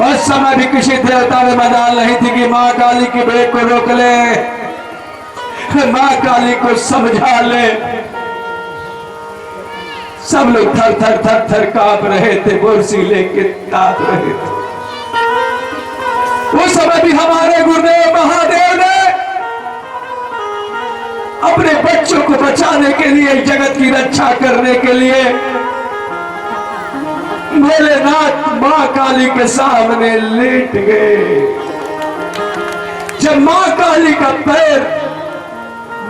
उस समय भी किसी देवता में मजाल नहीं थी कि माँ काली की बेग को रोक ले, माँ काली को समझा ले। सब लोग थर थर थर थर कांप रहे थे, बोरसी लेके ताप रहे थे। उस समय भी हमारे गुरुदेव महादेव ने अपने बच्चों को बचाने के लिए, जगत की रक्षा करने के लिए भोलेनाथ मां काली के सामने लेट गए। जब मां काली का पैर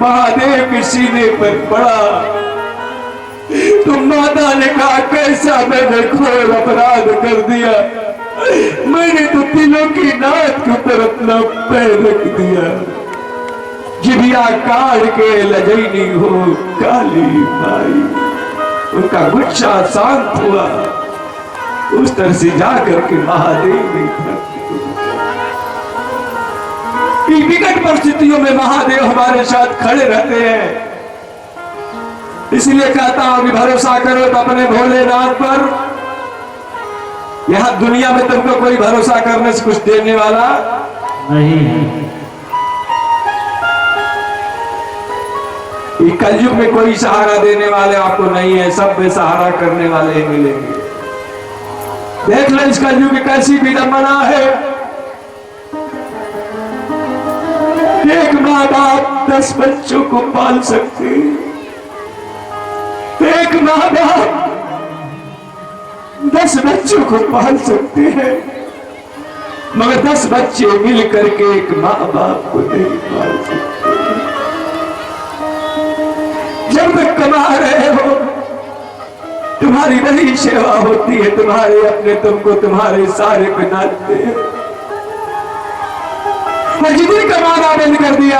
महादेव के सीने पर पड़ा तो माता ने कहा, कैसा मैंने घोर अपराध कर दिया, मैंने तो तीनों की नाथ के ऊपर अपना पैर रख दिया। जिभिया काट के लजैनी हो काली माई। उनका गुस्सा शांत हुआ। उस तरह से जाकर के महादेव ने विकट परिस्थितियों में महादेव हमारे साथ खड़े रहते हैं। इसलिए कहता हूं कि भरोसा करो तो अपने भोलेनाथ पर। यहां दुनिया में तुमको कोई भरोसा करने से कुछ देने वाला नहीं। कलयुग में कोई सहारा देने वाले आपको नहीं है, सब बेसहारा करने वाले ही मिलेंगे। देख लो इस कलयुग की कैसी विडंबना है। एक माँ बाप 10 बच्चों को पाल सकते हैं, एक माँ बाप 10 बच्चों को पाल सकते हैं, मगर 10 बच्चे मिल करके एक माँ बाप को नहीं पाल सकते। जब तक कमा रहे हो तुम्हारी वही सेवा होती है, तुम्हारे अपने तुमको तुम्हारे सारे बनाते हैं। जितनी कमाना बंद कर दिया,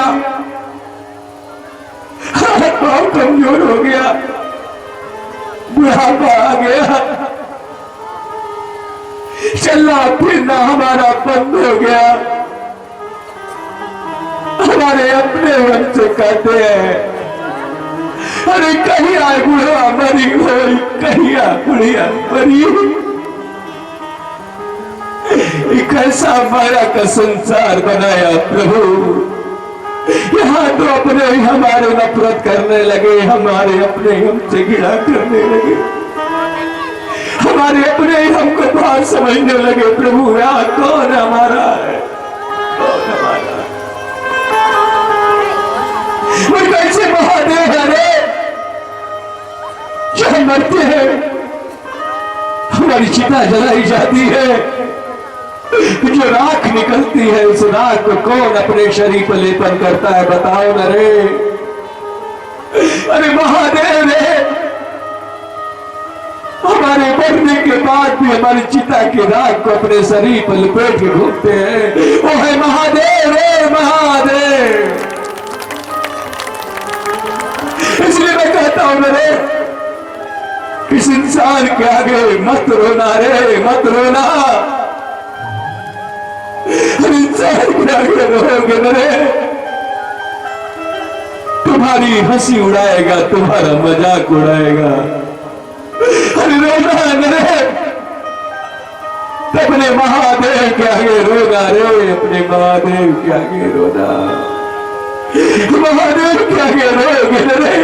बहुत कमजोर हो गया, बुढ़ापा आ गया, चलना फिरना हमारा बंद हो गया। हमारे अपने मन से कहते हैं, अरे कहिया बुढ़वा मरी हो, कहिया बुढ़िया मरी। कैसा माया का संसार बनाया प्रभु। यहाँ तो अपने ही हमारे नफरत करने लगे, हमारे अपने हमसे घृणा करने लगे, हमारे अपने ही हमको बात समझने लगे प्रभु यार कौन हमारा है, कौन हमारा है? वो कैसे महादेव है रे जो हम मरते हैं हमारी चिता जलाई जाती है, जो राख निकलती है उस राख को कौन अपने शरीर पर लेपन करता है बताओ न रे। अरे महादेव रे हमारे मरने के बाद भी हमारी चिता की राख को अपने शरीर पर लपेट के घूमते हैं, वो है महादेव रे महादेव। इसलिए मैं कहता हूं रे किस इंसान के आगे मत रोना रे मत रोना, इंसान के आगे रोगे रे तुम्हारी हंसी उड़ाएगा तुम्हारा मजाक उड़ाएगा। अरे रोना रे अपने महादेव के आगे रोना रे, अपने महादेव के आगे रोना, महादेव के आगे रोगे रे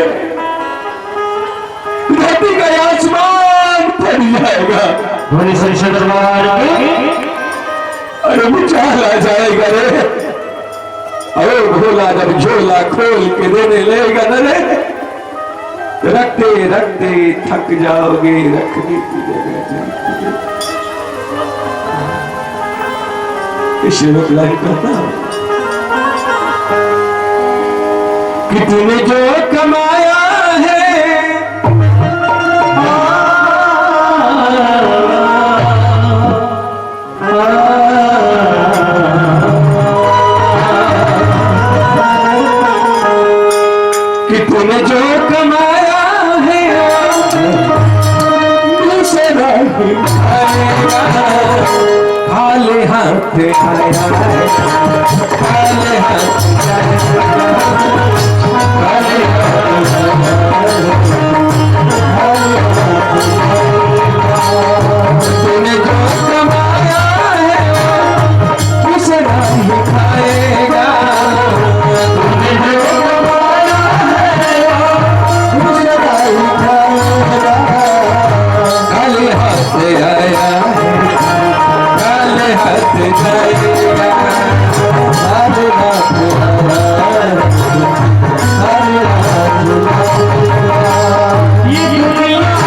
धरती का आसमान फट जाएगा। बोले सच्चे दरबार की अरे मुचाल आ जाएगा रे, अरे भोला जब झोला खोल के देने लेगा न रे रखते रखते थक जाओगे, रखने की जगह इस लाइन कहता कि तूने जो कमाया है कि तूने जो कमाया है दूसरा ही खाएगा, खाली हाथ आया है, खाली हाथ खाली तूने जो कमाया है दूसरा ही खाएगा, तूने जो कमाया है दूसरा ही खाएगा, खाली हाथ आया है खाली हाथ जाएगा, खाली हाथ आया खाली हाथ जाएगा। ये दुनिया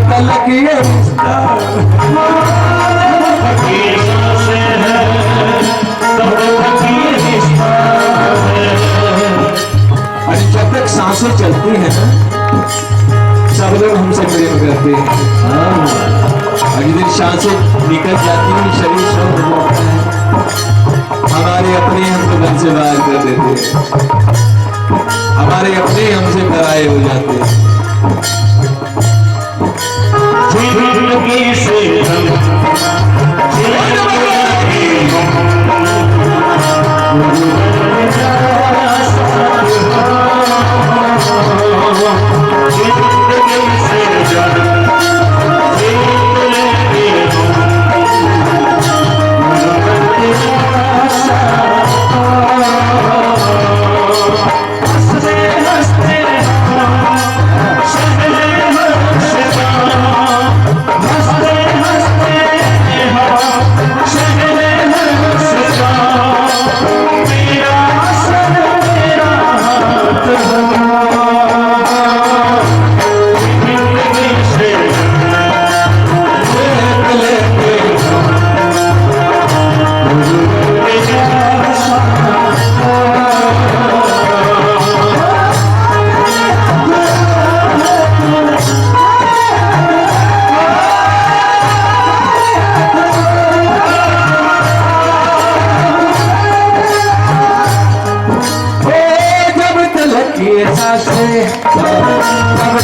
तलक ये रिश्ता जब तक सांसें चलती हैं सब लोग हमसे प्रेम करते हैं, और जिस दिन सांसें निकल जाती हैं शरीर शोर हो जाता है, हमारे अपने हमको मन से बाहर कर देते हैं। हमारे अपने हमसे पराये हो जाते हैं। जिंदगी से जब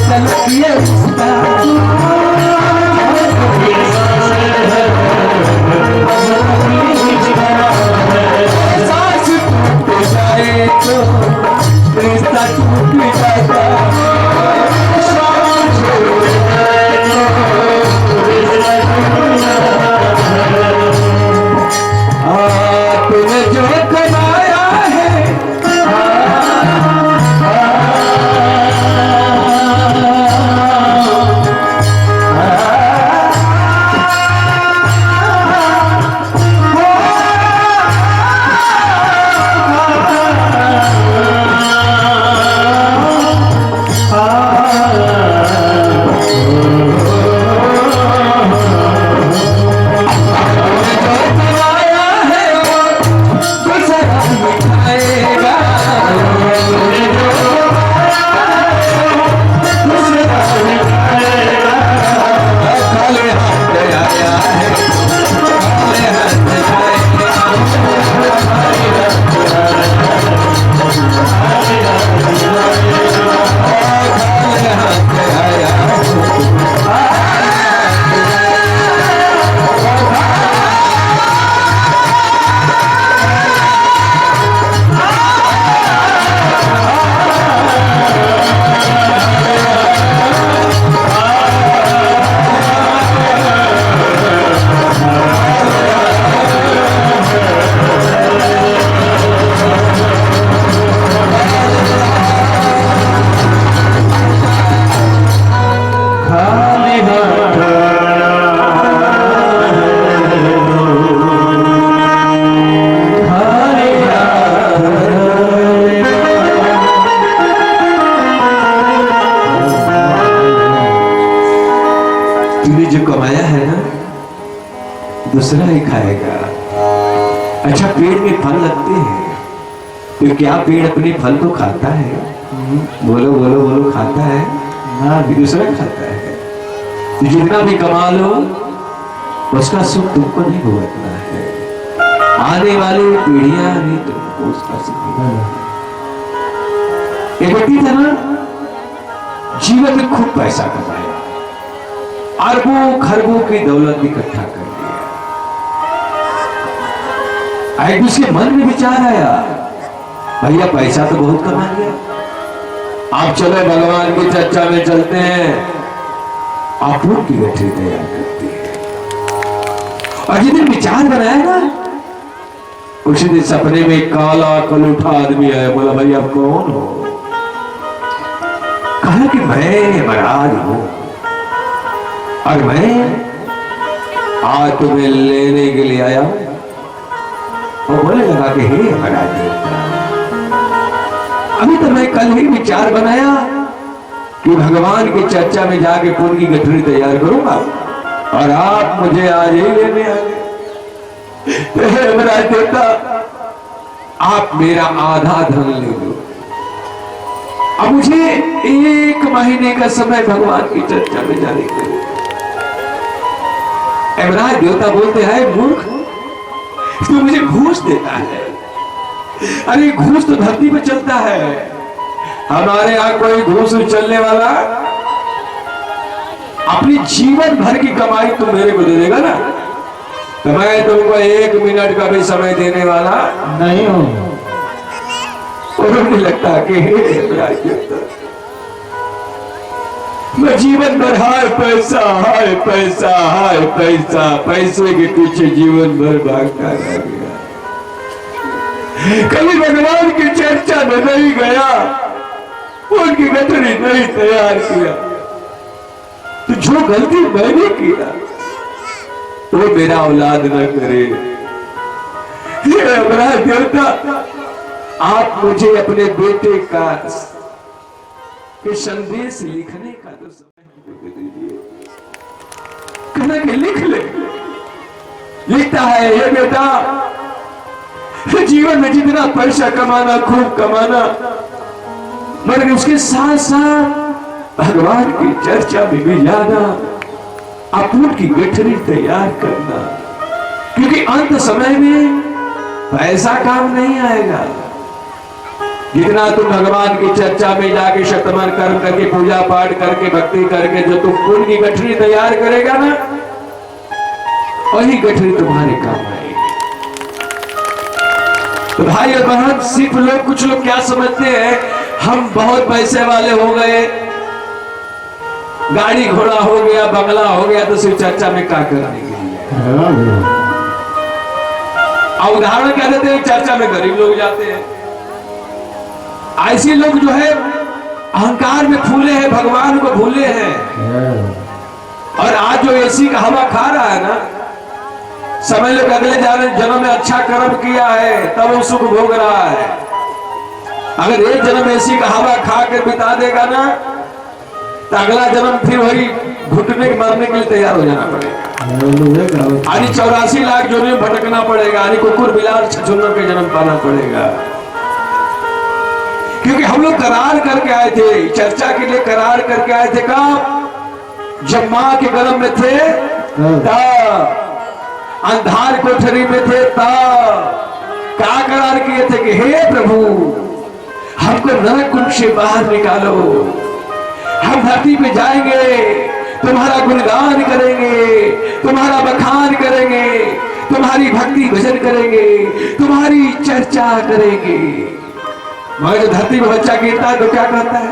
तलक ये रिश्ता सांस टूट जाए तो रिश्ता टूट जाता तूने जो कमाया है जो कमाया है ना दूसरा ही खाएगा। अच्छा पेड़ में फल लगते हैं तो क्या पेड़ अपने फल को खाता है? बोलो बोलो बोलो खाता है ना, भी दूसरा खाता है। तो जितना भी कमा लो उसका सुख तुमको नहीं भुगतना है, आने वाली पीढ़ियां नहीं तुमको उसका सुख भुगतना। एक व्यक्ति था ना जीवन में खूब पैसा कमाया, अरबों खरबों की दौलत इकट्ठा कर लिया। एक उसके मन में विचार आया भैया पैसा तो बहुत कमा लिया, आप चलो भगवान की चर्चा में चलते हैं। आपूर्ति की गठरी तैयार करती है। और जिस दिन विचार बनाया ना उसी दिन सपने में काला कलूठा आदमी आया, बोला भाई आप कौन हो? कहा कि मैं महाराज हूं और मैं आज तुम्हें लेने के लिए आया हूं। और बोले लगा कि हे महाराज देवता, अभी तो मैं कल ही विचार बनाया कि भगवान की चर्चा में जाके पुण्य की गठरी तैयार करूंगा और आप मुझे आज ही लेने आ गए। हे महाराज देवता आप मेरा आधा धन ले लो, अब मुझे 1 महीने का समय भगवान की चर्चा में जाने के लिए। महाराज देवता बोलते हैं मूर्ख तू मुझे घूस देता है। अरे घूस तो धरती पे चलता है, हमारे यहाँ कोई घूस चलने वाला अपनी जीवन भर की कमाई तुम मेरे को दे देगा ना, तो मैं तुमको 1 मिनट का भी समय देने वाला नहीं हूँ। और नहीं लगता कि मैं जीवन भर हाय पैसा हाय पैसा हाय पैसा, पैसे के पीछे जीवन भर भागता रह गया, कभी भगवान की चर्चा में नहीं गया, उनकी गठरी नहीं तैयार किया। तो जो गलती मैंने किया वो मेरा औलाद न करे। ये अपराध देवता, आप मुझे अपने बेटे का के संदेश लिखने का तो समय दे दीजिए। कहना कि लिख ले। लिखता है, ये बेटा जीवन में जितना पैसा कमाना खूब कमाना, मगर उसके साथ साथ भगवान की चर्चा में भी जाना, अपूर्ण की गठरी तैयार करना, क्योंकि अंत समय में पैसा काम नहीं आएगा। जितना तुम भगवान की चर्चा में जाके शतमन कर्म करके पूजा पाठ करके भक्ति करके जो तुम पुण्य की गठरी तैयार करेगा ना, वही गठरी तुम्हारे काम आएगी। तो भाई और बहन, सिर्फ लोग कुछ लोग क्या समझते हैं, हम बहुत पैसे वाले हो गए, गाड़ी घोड़ा हो गया, बंगला हो गया, तो सिर्फ चर्चा में क्या करने के लिए। और उदाहरण क्या देते हैं, चर्चा में गरीब लोग जाते हैं। ऐसे लोग जो है अहंकार में फूले हैं, भगवान को भूले हैं। और आज जो एसी का हवा खा रहा है ना, समझ लो अगले जन्म में अच्छा कर्म किया है तब वो सुख भोग रहा है। अगर एक जन्म एसी का हवा खा कर बिता देगा ना, तो अगला जन्म फिर वही घुटने मरने के लिए तैयार हो जाना पड़ेगा। यानी 84 लाख जोनी में भटकना पड़ेगा, यानी कुकुर बिलार छछूंदर के जन्म पाना पड़ेगा। क्योंकि हम लोग करार करके आए थे, चर्चा के लिए करार करके आए थे। कब? जब मां के गर्भ में थे तब, अंधार कोठरी में थे तब। क्या करार किए थे कि हे प्रभु, हमको नरक कुंड से बाहर निकालो, हम धरती पे जाएंगे, तुम्हारा गुणगान करेंगे, तुम्हारा बखान करेंगे, तुम्हारी भक्ति भजन करेंगे, तुम्हारी चर्चा करेंगे। मगर धरती में बच्चा गिरता है तो क्या कहता है,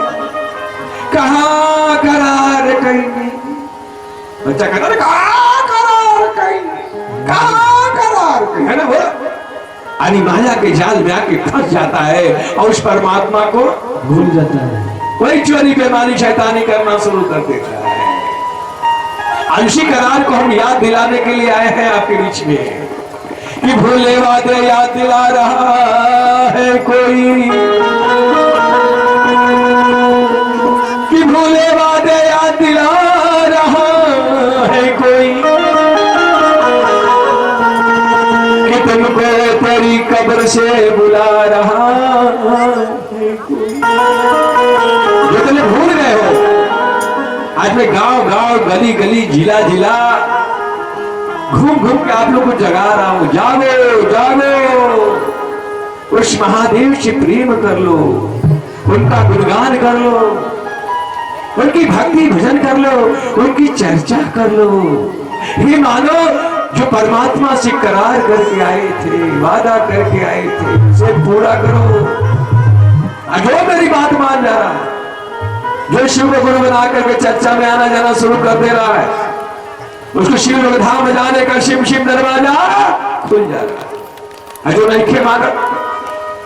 कहाँ करार कहेंगे। बच्चा कहता है कहाँ करार कहेंगे, कहाँ करार कहेंगे, है ना वो। यानी माया के जाल में आके फंस जाता है और उस परमात्मा को भूल जाता है। वही चोरी बेमानी शैतानी करना शुरू कर देता है। अंशी करार को हम याद दिलाने के लिए आए हैं आपके बीच में कि भूले वादे याद दिला रहा है कोई, कि भूले वादे याद दिला रहा है कोई, कि तुमको तेरी कब्र से बुला रहा है कोई। जो तुम भूल गए हो, आज मैं गांव गांव गली गली जिला जिला घूम घूम के आप लोग को जगा रहा हूं, जागो जागो, उस महादेव से प्रेम कर लो, उनका गुणगान कर लो, उनकी भक्ति भजन कर लो, उनकी चर्चा कर लो। ये मानो जो परमात्मा से करार करके आए थे, वादा करके आए थे, उसे पूरा करो। जो मेरी बात मान जा रहा है, जो शिव को गुरु बना करके चर्चा में आना जाना शुरू कर दे रहा है, उसको शिव धाम में जाने का शिव शिव दरवाजा खुल जा रहा है। जो नहीं खे मांगा,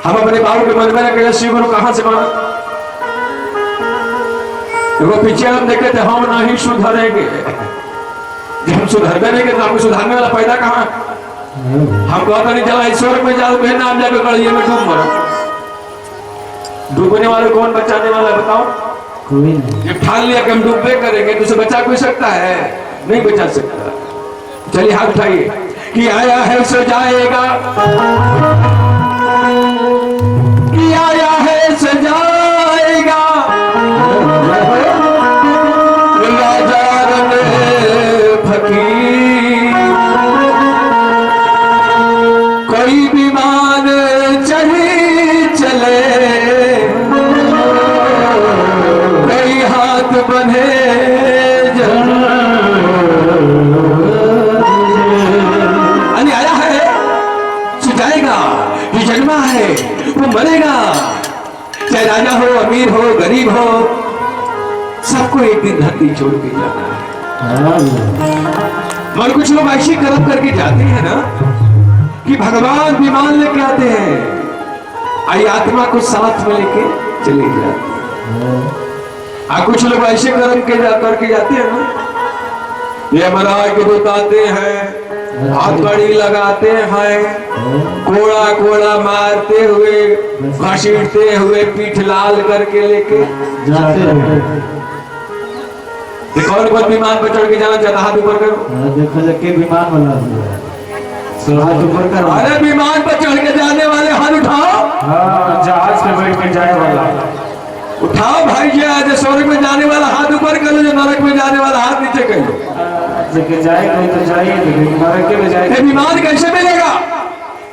हम अपने बाबू के मन में रखे शिव गुरु कहां से मांगा। देखो पीछे हम देखे थे, हम नहीं सुधरेंगे। जब हम सुधरने नहीं तो हमको सुधारने वाला पैदा कहां। हम कहता नहीं चला ईश्वर में जाओ, बहन नाम जाकर कड़िए में डूब मरो। डूबने वाले कौन बचाने वाला बताओ? कोई नहीं। जब ठान लिया कि हम डूबे करेंगे तो उसे बचा कोई सकता है? नहीं बचा सकता। चलिए हाथ उठाइए कि आया है सो जाएगा, कि आया है सो जाएगा, राजा रंगे फकीर, कोई भी मान चले चले, है वो मरेगा, चाहे राजा हो, अमीर हो, गरीब हो, सबको एक दिन धरती छोड़ के जाना है। और कुछ लोग ऐसे कर्म करके जाते हैं ना कि भगवान विमान लेके आते हैं, आई आत्मा को साथ में लेके चले जाते हैं। कुछ लोग ऐसे कर्म करके जाते हैं ना, ये महाराज के दूत आते हैं, हाथ बड़ी लगाते हैं, कोड़ा कोड़ा मारते हुए, घसीटते हुए, पीठ लाल करके लेके जाते हैं। कौन कौन विमान पर चढ़ के जाना चाहता, हाथ ऊपर करो। देखो लगे विमान वाला हाथ ऊपर करो। अरे विमान पर चढ़ के जाने वाले हाथ उठाओ। हाँ, जहाज पे बैठ के जाने वाला उठाओ भाई जी, जो स्वर्ग में जाने वाला हाथ ऊपर कर लो, जो नरक में जाने वाला हाथ नीचे कर लो। लेके जाएगा तो जाइए, लेकिन नरक के में जाएगा। विमान कैसे मिलेगा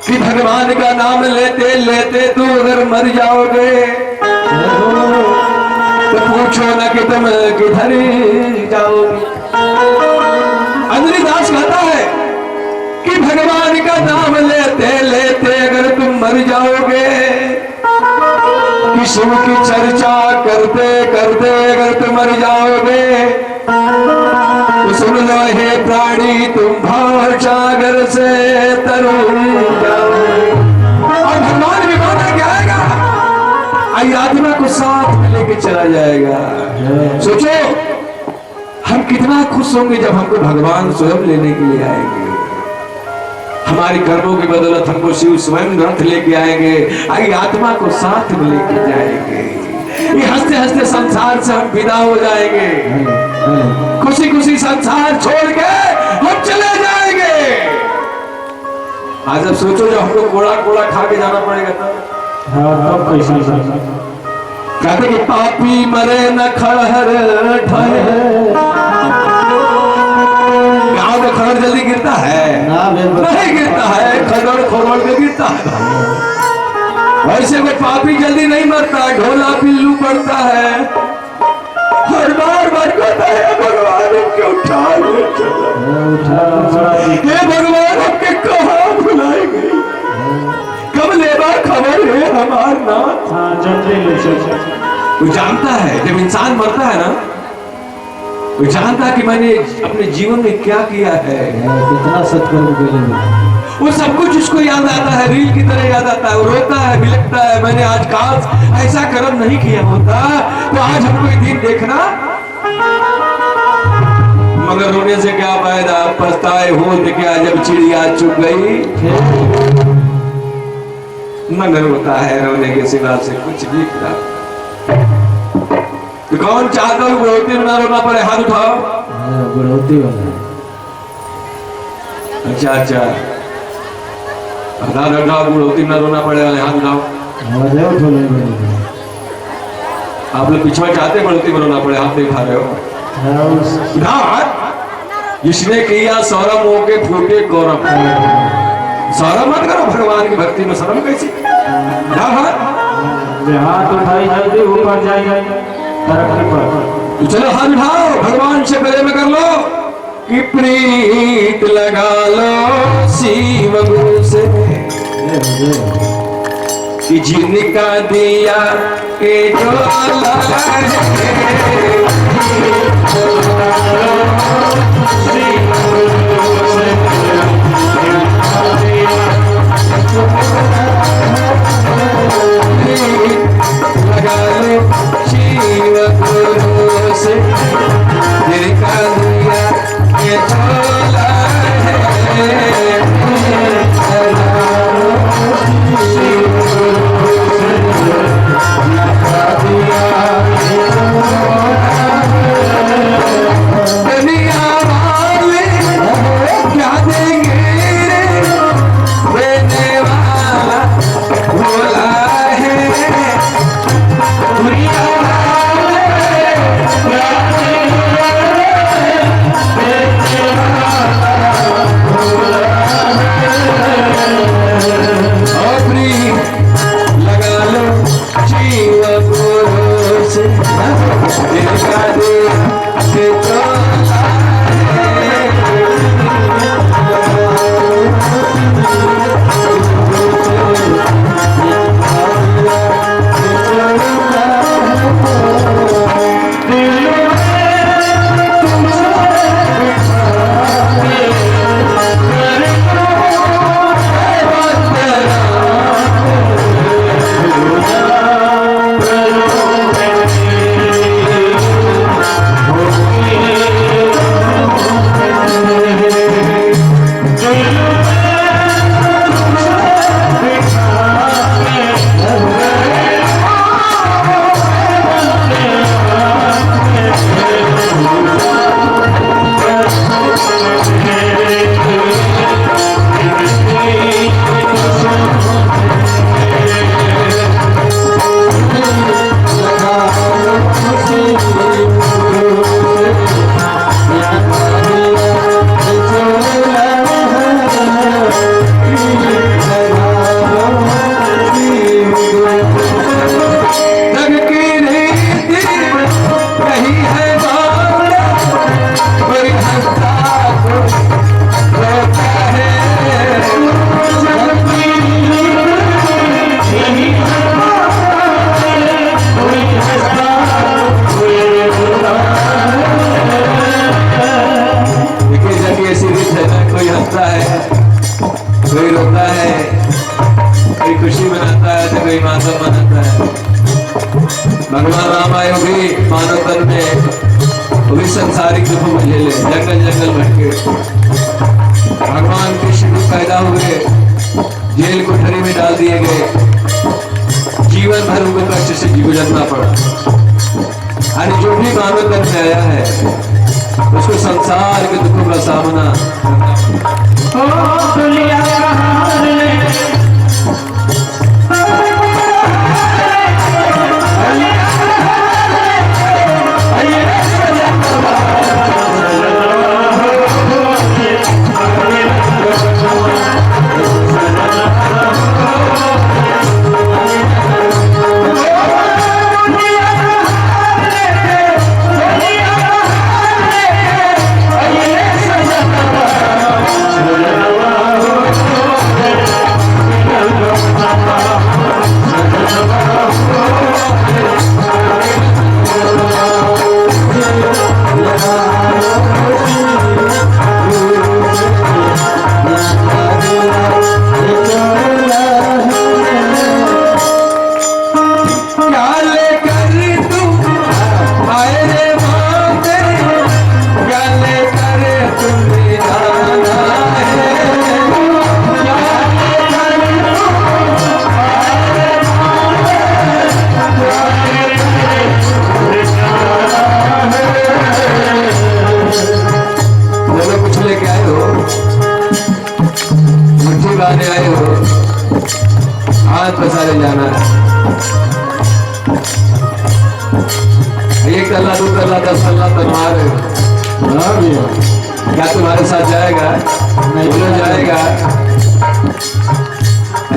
कि भगवान का नाम लेते लेते तू अगर मर जाओगे तो पूछो ना कि तुम किधर जाओगे। अंजलि दास कहता है कि भगवान का नाम लेते लेते अगर तुम मर जाओगे, कि शिव की चर्चा करते करते अगर तुम मर जाओगे, तो सुन लो हे प्राणी तुम भाव सागर से तरुण जाओगे। और भगवान विमान क्या आएगा, आई आत्मा को साथ में लेके चला जाएगा। सोचो हम कितना खुश होंगे जब हमको भगवान स्वयं लेने के लिए आएंगे। हमारी कर्मों की बदौलत हमको शिव स्वयं रथ लेके आएंगे, आई आत्मा को साथ में लेके जाएंगे। ये हंसते हंसते संसार से हम विदा हो जाएंगे, खुशी खुशी संसार छोड़ के हम चले जाएंगे। आज अब सोचो जब हमको कोड़ा कोड़ा खा के जाना पड़ेगा तब। हाँ, तब कैसे कहते कि पापी मरे न खड़हर ढहे, गाँव में खड़हर जल्दी गिरता है? नहीं गिरता है, खड़हर खोड़ के गिरता है। वैसे कोई पापी जल्दी नहीं मरता, ढोला पिल्लू पड़ता है, हर बार कहता है भगवान हमके उठा ले चला, हे भगवान हमके कहाँ भुलाई गई, कब लेबा खबर है हमार नाथ। वो जानता है जब इंसान मरता है ना, वो जानता है कि मैंने अपने जीवन में क्या किया है, कितना सत्कर्म। वो सब कुछ उसको याद आता है, रील की तरह याद आता है। वो रोता है, बिलखता है, मैंने आज काश ऐसा कर्म नहीं किया होता तो आज हमको ये दिन देखना। मगर रोने से क्या फायदा, पछताए हो तो क्या जब चिड़िया चुग गई। मगर होता है रोने के सिवा से कुछ भी खराब। तो कौन चाहता है बुढ़ौती में ना रोना पड़े, हाथ उठाओ। बुढ़ौती वाला अच्छा अच्छा, हाथ उठाओ, बुढ़ौती में ना रोना पड़े वाले हाथ उठाओ। आप लोग पिछवा चाहते बुढ़ौती में रोना पड़े, हाथ नहीं उठा रहे हो। जिसने किया सौरभ हो के फूटे गौरव, सौरभ मत करो भगवान की भक्ति में, शर्म कैसी। हाथ उठाई जल्दी ऊपर जाएगा तरक्की पर। तो चलो हाथ उठाओ, भगवान से प्रेम कर लो कि प्रीत लगा लो शिव गुरु से, कि जिनका दिया के ज्वाला लगा लो शिव गुरु से, जिनका दिया के ज्वाला दुनिया वाले क्या देंगे है, कोई रोता है, कोई खुशी मनाता है तो कोई मातम मनाता है। भगवान राम आए भी मानव तन में, वो भी संसारिक दुख को झेले, जंगल जंगल भटके। भगवान कृष्ण पैदा हुए, जेल कोठरी में डाल दिए गए, जीवन भर उनको कष्ट से गुजरना पड़ा। और जो भी मानव तन में आया है उसको संसार के दुखों का सामना आए हो, हाथ पसारे जाना है। एक तल्ला, दो तल्ला, 10 तल्ला तलवार है, क्या तुम्हारे साथ जाएगा? नहीं जाएगा।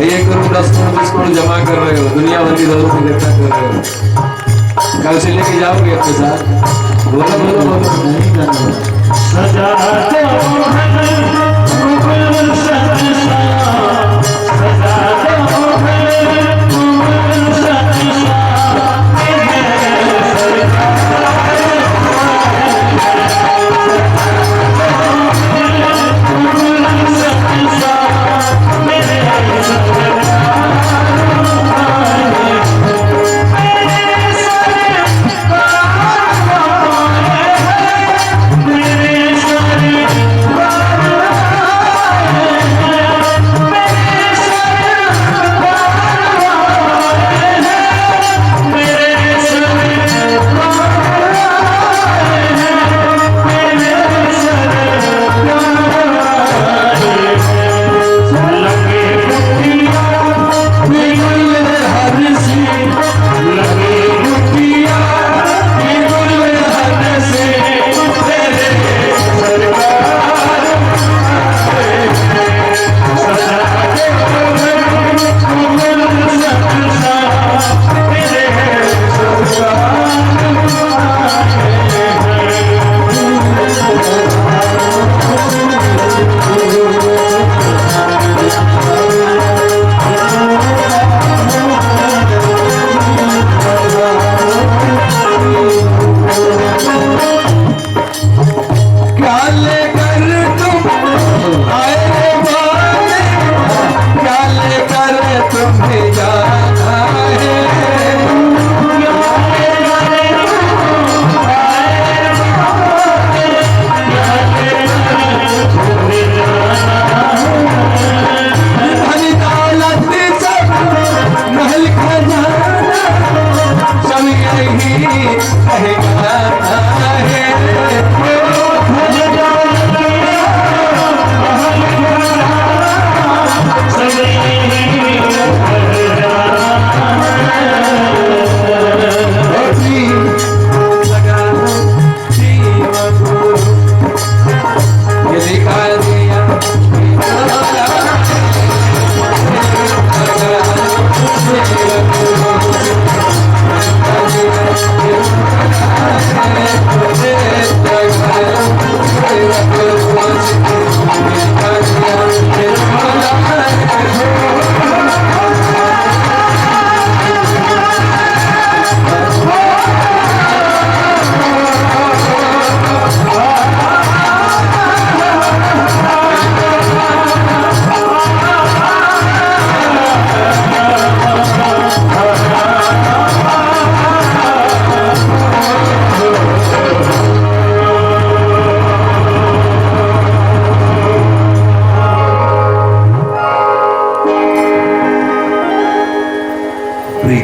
1 करोड़ 10 करोड़ 20 करोड़ जमा कर रहे हो, दुनिया भर की जरूरत इकट्ठा कर रहे हो, कल से लेके जाओगे अपने साथ? बोलो बोलो बोलो। नहीं करना।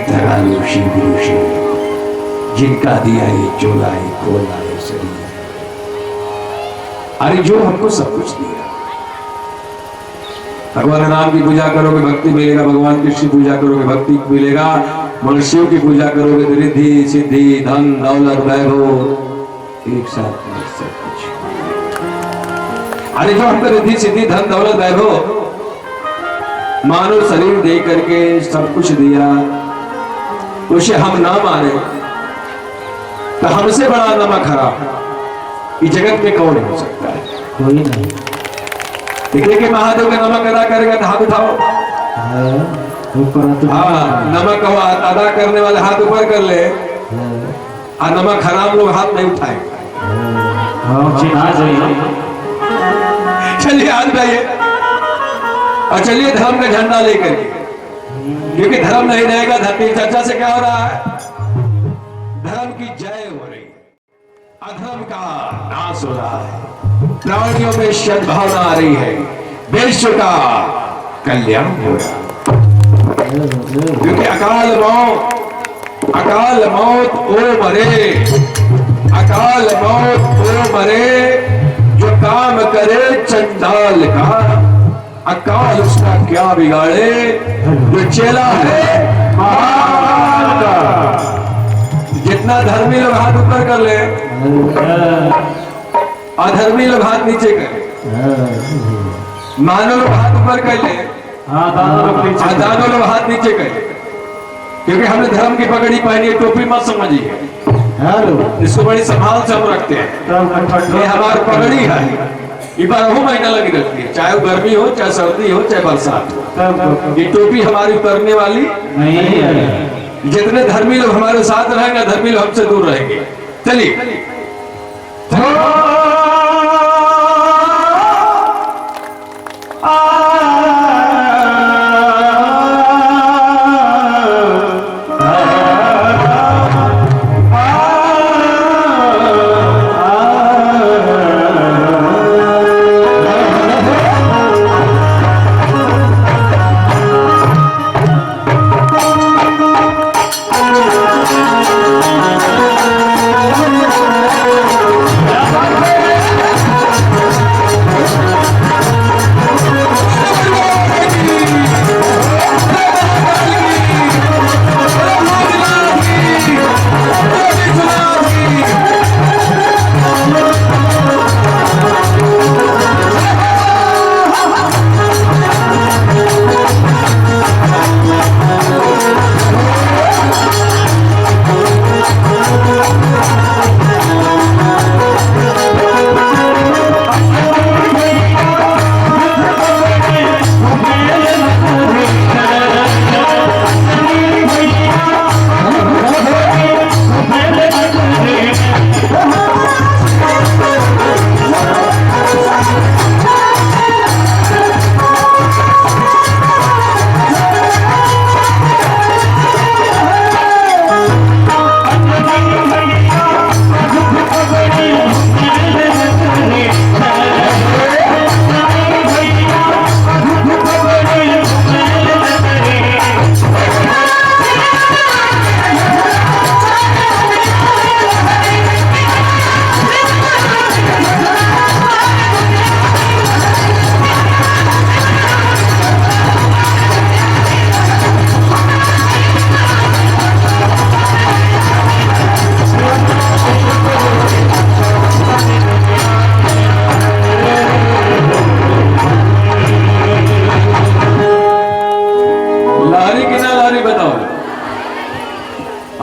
तरालूशी विरूशी जिनका दिया ये चोला ये खोला ये शरीर, अरे जो हमको सब कुछ दिया। भगवान राम की पूजा करोगे भक्ति मिलेगा, भगवान कृष्ण की पूजा करोगे भक्ति मिलेगा, मनुष्यों की पूजा करोगे तो रिद्धि सिद्धि धन दौलत वैभव एक साथ में सब कुछ। अरे जो हमको रिद्धि सिद्धि धन दौलत वैभव मानव शरीर दे करके सब कुछ दिया, उसे हम ना माने तो हमसे बड़ा नमक खराब इस जगत में कौन हो सकता है? कोई नहीं। देखिए कि महादेव का नमक अदा करेगा तो हाथ उठाओ। हाँ, नमक अदा करने वाले हाथ ऊपर कर ले, और नमक हराम लोग हाथ नहीं उठाएंगे। चलिए हाथ उठाइए और चलिए धर्म का झंडा लेकर, क्योंकि धर्म नहीं रहेगा धरती। चर्चा से क्या हो रहा है? धर्म की जय हो रही, अधर्म का नाश हो रहा है, प्राणियों में सद्भावना आ रही है, विश्व का कल्याण हो रहा है। क्योंकि अकाल मौत ओ मरे, अकाल मौत ओ मरे, जो काम करे चंडाल का, अकाल उसका क्या बिगाड़े, जो चेला है महाकाल का। जितना धर्मी लोग हाथ ऊपर कर ले, अधर्मी लोग हाथ नीचे कर, मानव लोग हाथ ऊपर कर ले, दानव लोग हाथ नीचे कर, क्योंकि हमने धर्म की पगड़ी पहनी है। टोपी मत समझिए, इसको बड़ी संभाल से हम रखते हैं। ये हमारी पगड़ी है, ये 12 महीना लगी रहती है, चाहे वो गर्मी हो, चाहे सर्दी हो, चाहे बरसात हो। ये टोपी हमारी उतरने वाली नहीं है। जितने धर्मी लोग हमारे साथ रहेंगे, धर्मी लोग हमसे दूर रहेंगे। चलिए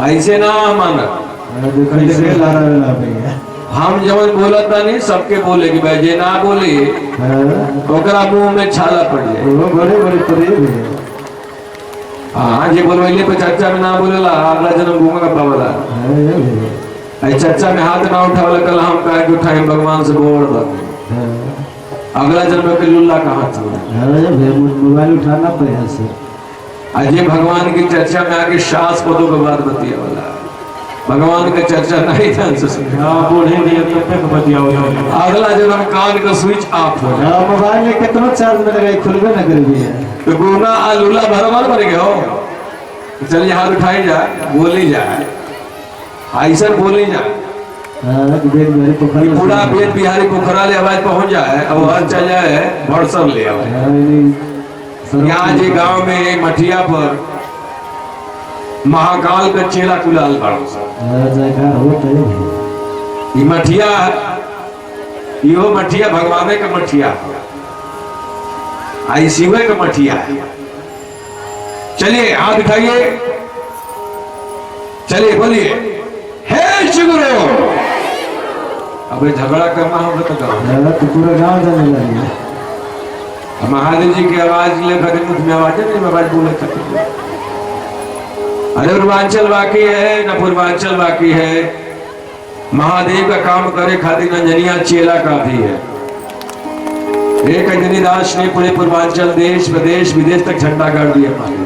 ऐसे ना माना, हम जब बोलत नहीं सबके बोले कि भाई जे ना बोले ओकरा मुंह में छाला पड़ जाए। हाँ, जे बोलवैले पे चर्चा में ना बोलेला अगला जन्म घूमे का पावला। चर्चा में हाथ ना उठावला, कल हम कहे कि उठाए भगवान से बोल दो, अगला जन्म के लुल्ला कहाँ था। मोबाइल उठाना पड़ेगा सर। अजय भगवान की चर्चा में आके सास को तो बात बतिया वाला, भगवान का चर्चा नहीं ध्यान से सुने, अगला जन्म कान का स्विच ऑफ हो जाए। मोबाइल में कितना चार्ज में लगा खुलबे ना कर दिया तो गुना लुल्ला भरमार बन गए हो। चलिए हाथ उठाई जा, बोली जा, ऐसा बोली जा वेद बिहारी पोखर पूरा वेद बिहारी पोखरा ले आवाज पहुंच जाए और हर चल जाए भरसर ले आवाज। यहाँ जे गांव में मठिया पर महाकाल का चेला कुलाल बाड़ो जयकार होते ये मठिया, यो मठिया भगवान का मठिया, आई शिव का मठिया। चलिए हाथ उठाइए, चलिए बोलिए हे शिवगुरु। अबे झगड़ा करना होगा तो करो, तो पूरा गांव जाने लगे। महादेव जी की आवाज ले खड़े मुझ में आवाज नहीं, मैं आवाज बोले करते। अरे पूर्वांचल बाकी है ना, पूर्वांचल बाकी है। महादेव का काम करे खातिर अंजनिया चेला काफी है। एक अंजनी दास ने पूरे पूर्वांचल देश प्रदेश विदेश तक झंडा गाड़ दिया महादेव।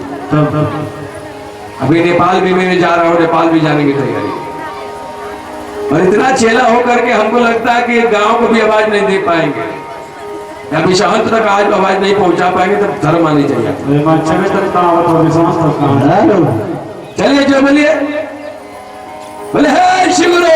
अभी नेपाल भी मैं जा रहा हूँ, नेपाल भी जाने की तैयारी। और इतना चेला होकर के हमको लगता है कि गांव को भी आवाज नहीं दे पाएंगे, या विषांत तक आज आवाज नहीं पहुंचा पाएंगे, तब धर्म आनी चाहिए। चलिए जो बोलिए, बोले हे शिव गुरु,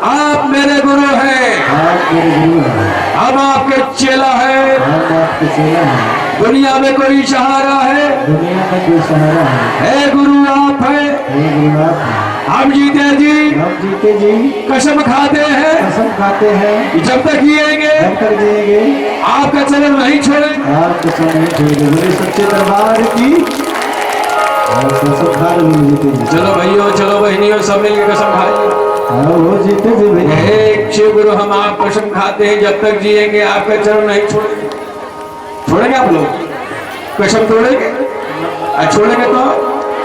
आप मेरे गुरु हैं, आप मेरे गुरु हैं, हम आपके चेला है। हम आपके चेला हैं। दुनिया में कोई सहारा है, दुनिया में कोई सहारा है। हे गुरु आप है, हे गुरु आप हैं। हम जीते जी, हम जीते जी कसम खाते हैं, कसम खाते हैं जब तक जिएंगे जब तक जिएंगे आपका चरण नहीं छोड़ेंगे। आपको चरण नहीं छोड़ेंगे। बोले सच्चे दरबार की और कसम खा लो जीते जी। चलो भाइयों, चलो बहनियों, सब मिलकर कसम खाइए। वो जीते जी भैया। हे शिव गुरु, हम आप कसम खाते हैं जब तक जिएंगे आपका चरण नहीं छोड़ेंगे। छोड़ेंगे आप लोग कसम तोड़ेंगे? छोड़ेंगे तो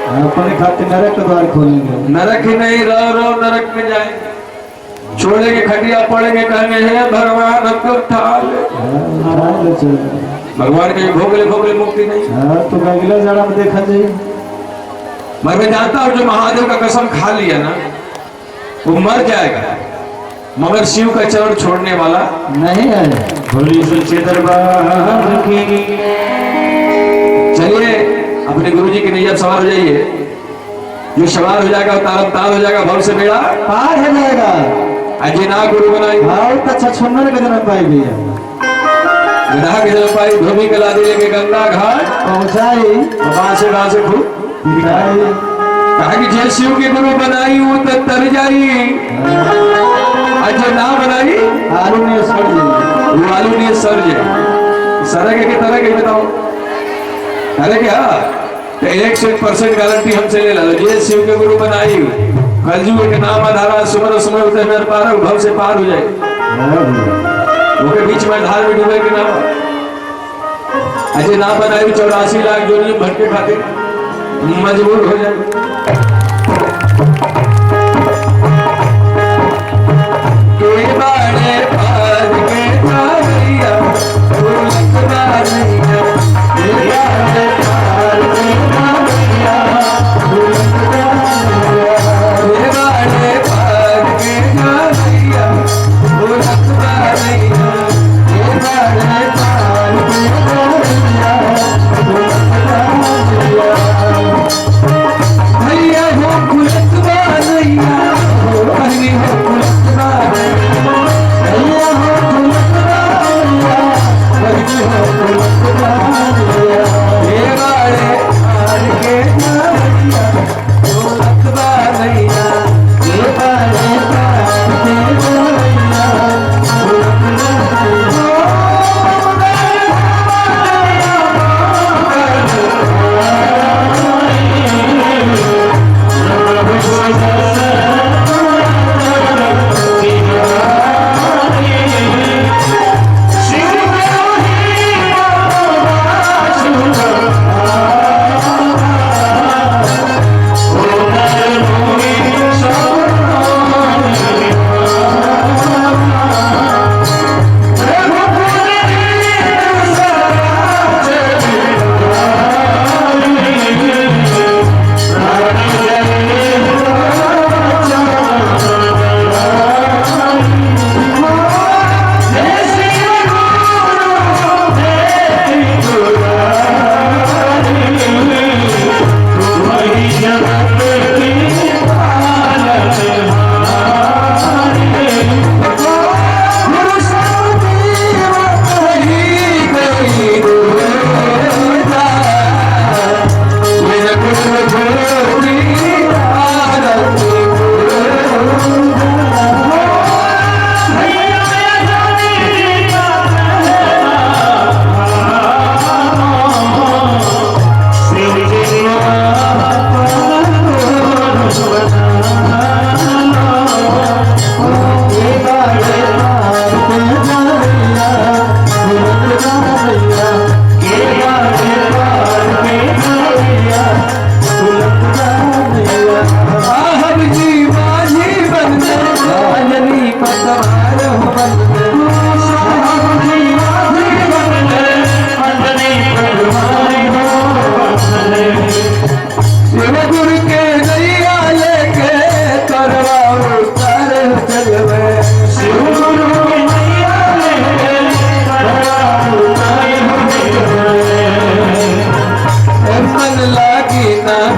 अपने खाते नरक का द्वार खोलेंगे। नरक ही नहीं, रो रो नरक में जाएंगे। छोड़ेंगे, खटिया पड़ेंगे, कहेंगे हे भगवान हमको उठा ले। भगवान के भोगले भोगले मुक्ति नहीं। तो अगला जरा में देखा जाए। मैं जानता हूँ जो महादेव का कसम खा लिया ना वो मर जाएगा, मगर शिव का चरण छोड़ने वाला नहीं है। भोली सच्चे दरबार की। चलिए अपने गुरु जी की नैया सवार हो जाइए। जो सवार हो जाएगा तारम तार हो जाएगा, भव से बेड़ा पार हो जाएगा। अजय ना गुरु बनाई बहुत अच्छा छन्नर का जन्म पाई भी है। गधा के जल पाई धोबी कला दे लेके गंगा घाट पहुंचाई वहां से खूब कहा कि जय शिव के गुरु बनाई वो तो तर जाई, अजय ना बनाई आलू ने सड़ जाए। वो आलू नहीं सर जाए। सरक के तरह के बताओ, अरे क्या तो 100% गारंटी हमसे ले लो। जय शिव के गुरु बनाई कलजू के नाम आधारा सुमर समय उतर मेरे पार भव से पार हो जाए। वो के बीच में धार में डूबे के नाम अजय ना बनाई 84 लाख जो नहीं भटके खाते मजबूर हो जाए। के बाड़े पार के जाइया भूलना नहीं है। के बाड़े पार के जाइया भूलना नहीं है। के बाड़े पार के जाइया भूलना नहीं है। के बाड़े पार के जाइया भूलना नहीं है। भैया हो खुले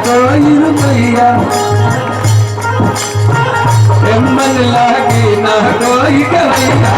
कोई रुपया, मन लागे ना कोई कवैया,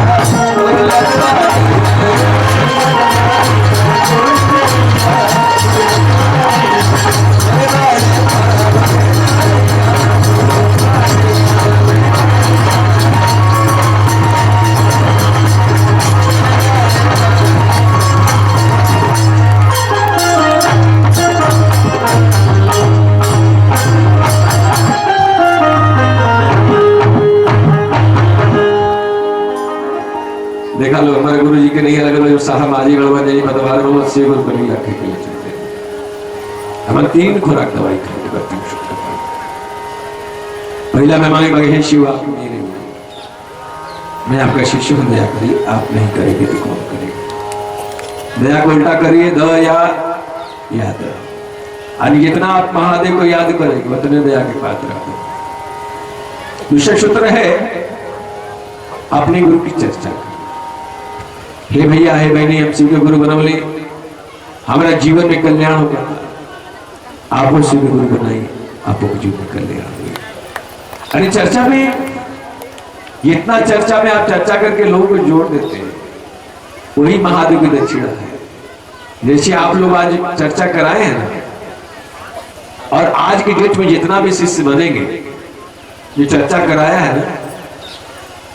देखा लो हमारे गुरु जी के नहीं लगे जो साहब आजी गड़बड़ नहीं बदवार में वो सेवन पर नहीं रखे के लिए चलते हैं। हमारे 3 खुराक दवाई खाते करते हैं। पहला मेहमान बगे शिव आप मेरे मैं आपका शिष्य हूं, दया करिए, आप नहीं करेंगे तो कौन करेगा। दया को उल्टा करिए, द या याद। और जितना आप महादेव को याद करेंगे उतने दया के पात्र आप। दूसरा सूत्र है अपने गुरु की चर्चा। हे भैया हे बहनी, हम शिव के गुरु बनवले, हमारा जीवन में कल्याण होगा। आपको शिव के गुरु बनाइए, आपको जीवन में कल्याण होगा। अरे चर्चा में इतना चर्चा में आप चर्चा करके लोगों को जोड़ देते हैं, वही महादेव की दक्षिणा है। जैसे आप लोग आज चर्चा कराए हैं ना, और आज की डेट में जितना भी शिष्य बनेंगे जो चर्चा कराया है ना,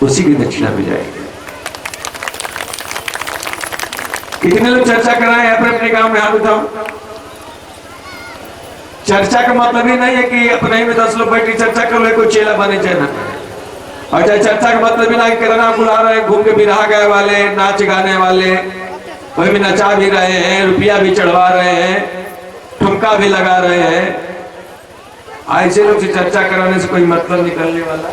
उसी की दक्षिणा में जाएगी। कितने लोग चर्चा कराए हैं अपने गांव में, हाथ उठाओ। चर्चा का मतलब ही नहीं है कि अपने ही में 10 लोग बैठ के चर्चा कर ले, कोई चेला बने चाहे ना। और चाहे चर्चा का मतलब भी ना कि कितना बुला रहे हैं, घूम के बिरहा गए वाले, नाच गाने वाले, वही भी नचा भी रहे हैं, रुपया भी चढ़वा रहे हैं, ठुमका भी लगा रहे हैं। ऐसे लोग से चर्चा कराने से कोई मतलब निकलने वाला,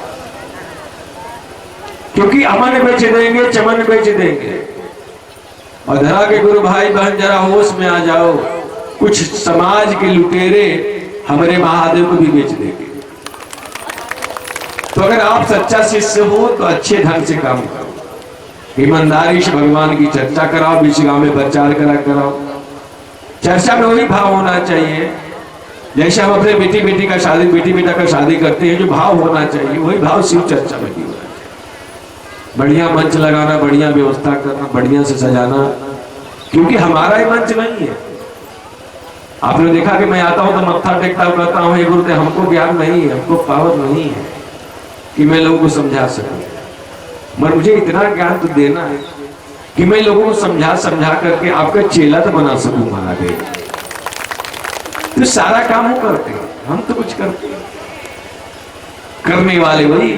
क्योंकि अमन बेच देंगे, चमन बेच देंगे। और धरा के गुरु भाई बहन जरा होश में आ जाओ, कुछ समाज के लुटेरे हमारे महादेव को भी बेच देंगे। तो अगर आप सच्चा शिष्य हो तो अच्छे ढंग से काम करो, ईमानदारी से भगवान की चर्चा कराओ, बीच गांव में प्रचार कराओ। चर्चा में वही भाव होना चाहिए जैसे हम अपने बेटी का शादी, बेटी बेटा का शादी करते हैं, जो भाव होना चाहिए वही भाव शिव चर्चा में भी होना चाहिए। बढ़िया मंच लगाना, बढ़िया व्यवस्था करना, बढ़िया से सजाना, क्योंकि हमारा ही मंच नहीं है। आपने देखा कि मैं आता हूं तो मत्था टेकता हूं, कहता हूं हे गुरुदेव हमको ज्ञान नहीं है, हमको पावर नहीं है कि मैं लोगों को समझा सकूं, मगर मुझे इतना ज्ञान तो देना है कि मैं लोगों को समझा करके आपका चेला तो बना सकूं महादेव। तो सारा काम वो करते हैं, हम तो कुछ करते हैं, करने वाले वही।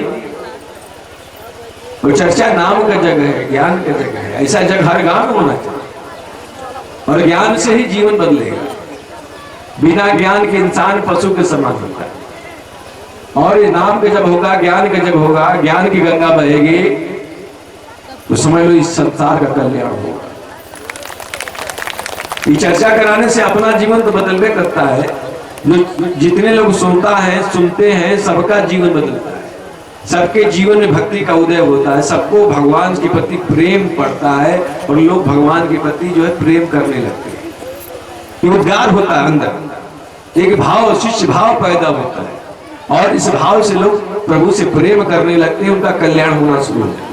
वो चर्चा नाम का जगह है, ज्ञान का जगह है। ऐसा जगह हर गांव में होना चाहिए, और ज्ञान से ही जीवन बदलेगा। बिना ज्ञान के इंसान पशु के समान होता है। और ये नाम का जब होगा, ज्ञान का जब होगा, ज्ञान की गंगा बहेगी, तो समझ लो इस संसार का कल्याण होगा। ये चर्चा कराने से अपना जीवन तो बदलवे करता है, जो जितने लोग सुनते हैं सबका जीवन बदलता है, सबके जीवन में भक्ति का उदय होता है, सबको भगवान के प्रति प्रेम पड़ता है, और लोग भगवान के प्रति जो है प्रेम करने लगते हैं। ये उद्गार होता है अंदर, एक भाव, शिष्य भाव पैदा होता है, और इस भाव से लोग प्रभु से प्रेम करने लगते हैं, उनका कल्याण होना शुरू होता है।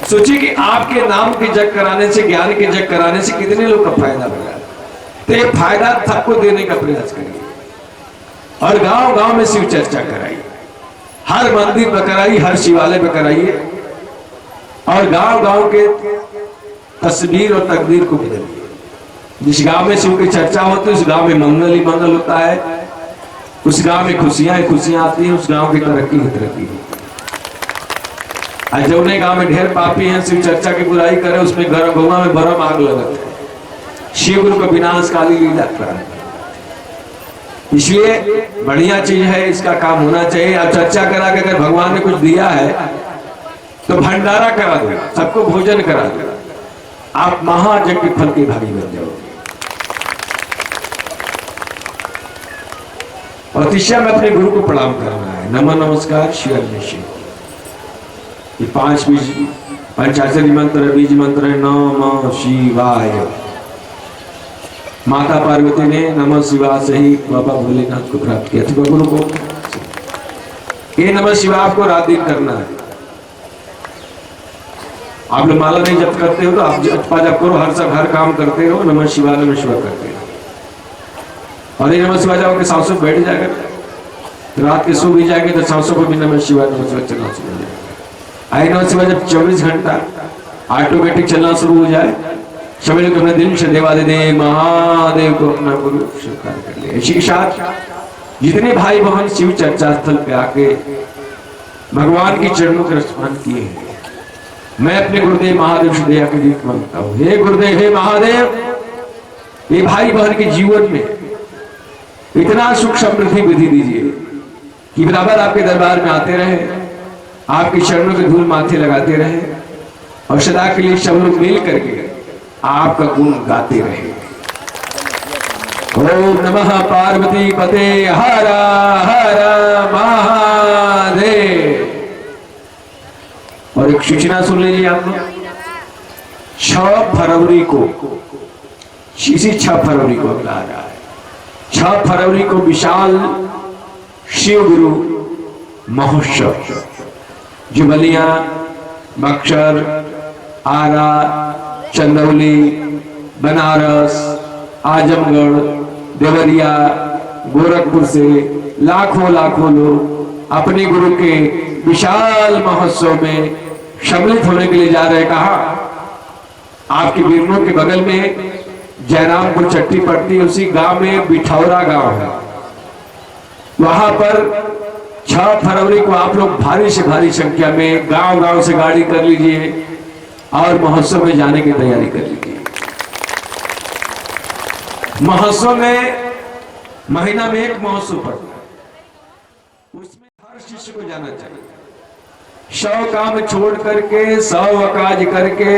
सोचिए कि आपके नाम के जग कराने से, ज्ञान के जग कराने से कितने लोग का फायदा हो रहा है। तो ये फायदा सबको देने का प्रयास करिए, और गांव गांव में शिव चर्चा कराइए, हर मंदिर पर कराइए, हर शिवालय पर कराइए, और गांव गांव के तस्वीर और तकदीर को बदलिए। जिस गांव में शिव की चर्चा होती है उस गांव में मंगल ही मंगल होता है, उस गांव में खुशियां ही खुशियां आती हैं, उस गांव की तरक्की ही तरक्की होती है। जौने गांव में ढेर पापी हैं, शिव चर्चा की बुराई करे, उसमें घर गौवा में भरम आग लगता है, शिव गुरु को विनाशकाली लीला करा। इसलिए बढ़िया चीज है, इसका काम होना चाहिए। अब चर्चा करा के अगर भगवान ने कुछ दिया है तो भंडारा करा दो, सबको भोजन करा दो, आप महायज्ञ के फल के भागी बन जाओगे। और तीसरा में अपने गुरु को प्रणाम करना है, नमन नमस्कार शिव शिव। ये 5 बीज पंचाक्षरी मंत्र, बीज मंत्र है नमः शिवाय। माता पार्वती ने नमः शिवाय से ही बाबा भोलेनाथ को प्राप्त किया था। गुरु को ये नमः शिवाय को रात दिन करना है। आप लोग माला नहीं जप करते हो तो आप जप करो, हर काम करते रहो, नमः शिवाय करते रहो। और ये नमः शिवाय जाओ के सांसों बैठ जाएगा, रात के सो भी जाएंगे तो सांसों को भी नमः शिवाय चलना शुरू हो जाएगा। आई नमः शिवाय जब 24 घंटा ऑटोमेटिक चलना शुरू हो जाए, समझ लो अपने दिल से देवादिदेव महादेव को अपना गुरु स्वीकार कर ले। इसी के साथ जितने भाई बहन शिव चर्चा स्थल पे आके भगवान के चरणों के स्मरण किए हैं, मैं अपने गुरुदेव महादेव से दया के गीत मांगता हूँ। हे गुरुदेव, हे महादेव, ये भाई बहन के जीवन में इतना सुख समृद्धि विधि दीजिए कि बराबर आपके दरबार में आते रहे, आपके चरणों के धूल माथे लगाते रहे और सदा के लिए सब लोग मिल करके आपका गुण गाते रहे। ओम नमः पार्वती पते हर हर महादेव। और एक सूचना सुन लीजिए आप लोग, 6 फरवरी को, इसी 6 फरवरी को अगला आ रहा है, 6 फरवरी को विशाल शिव गुरु महोत्सव जो बलिया, बक्सर, आरा, चंदौली, बनारस, आजमगढ़, देवरिया, गोरखपुर से लाखों लोग अपने गुरु के विशाल महोत्सव में सम्मिलित होने के लिए जा रहे। कहा आपके बिरनों के बगल में जयरामपुर चट्टी पड़ती है, उसी गांव में बिठौरा गांव है। वहां पर 6 फरवरी को आप लोग भारी से भारी संख्या में गांव से गाड़ी कर लीजिए और महोत्सव में जाने की तैयारी कर लीजिए। महोत्सव में महीना में एक महोत्सव पड़ता है, उसमें हर शिष्य को जाना चाहिए। 100 काम छोड़ करके 100 काज करके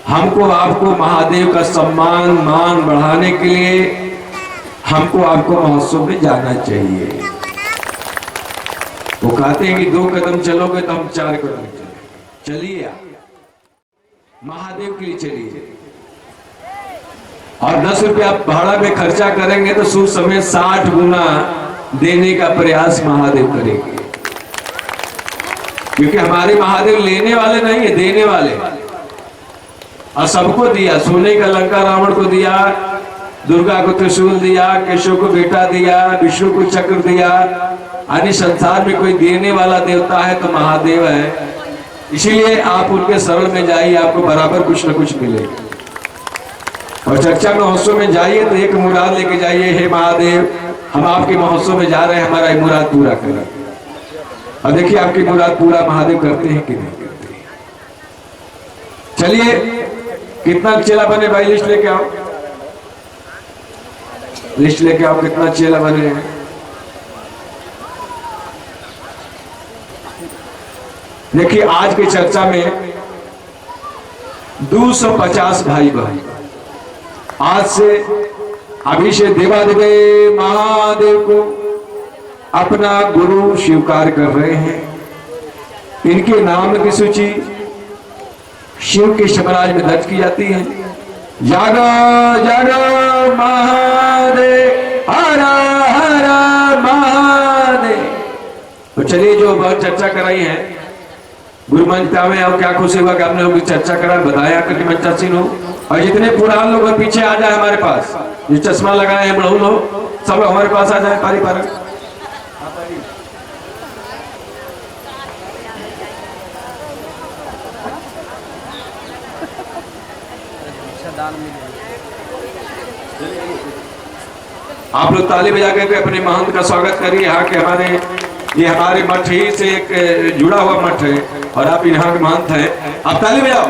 हमको आपको महादेव का सम्मान मान बढ़ाने के लिए हमको आपको महोत्सव में जाना चाहिए। वो कहते हैं कि 2 कदम चलोगे तो हम 4 कदम चलिए, आप महादेव के लिए चलिए। और 10 रुपया भाड़ा में खर्चा करेंगे तो सूद समेत 60 गुना देने का प्रयास महादेव करेंगे, क्योंकि हमारे महादेव लेने वाले नहीं है, देने वाले। और सबको दिया, सोने का लंका रावण को दिया, दुर्गा को त्रिशूल दिया, केशव को बेटा दिया, विष्णु को चक्र दिया। यानी संसार में कोई देने वाला देवता है तो महादेव है। इसीलिए आप उनके शरण में जाइए, आपको बराबर कुछ न कुछ मिलेगा। और चर्चा महोत्सव में जाइए तो एक मुराद लेके जाइए, हे महादेव हम आपके महोत्सव में जा रहे हैं, हमारा एक मुराद पूरा करें। और देखिए आपकी मुराद पूरा महादेव करते हैं कि नहीं करते। चलिए कितना चेला बने भाई, लिस्ट लेके आओ, लिस्ट लेके आओ कितना चेला बने हैं। देखिए आज की चर्चा में 250 भाई बहन आज से अभी से देवादिदेव महादेव को अपना गुरु स्वीकार कर रहे हैं। इनके नाम की सूची शिव के शबराज में दर्ज की जाती है। जागो जागो महादेव हर हर महादेव। तो चलिए जो बहुत चर्चा कराई है गुरु मंच में, और क्या खुशी हुआ कि आपने लोग चर्चा करा, बताया करके मंचासीन हो। और जितने पुराने लोग पीछे आ जाए हमारे पास, जो चश्मा लगाए हैं बड़ू लोग सब लोग हमारे पास आ जाए पारी पारी। आप लोग ताली बजा करके अपने महंत का स्वागत करिए। यहाँ के हमारे मठ ही से एक जुड़ा हुआ मठ है और आप यहाँ के महंत हैं, आप ताली बजाओ।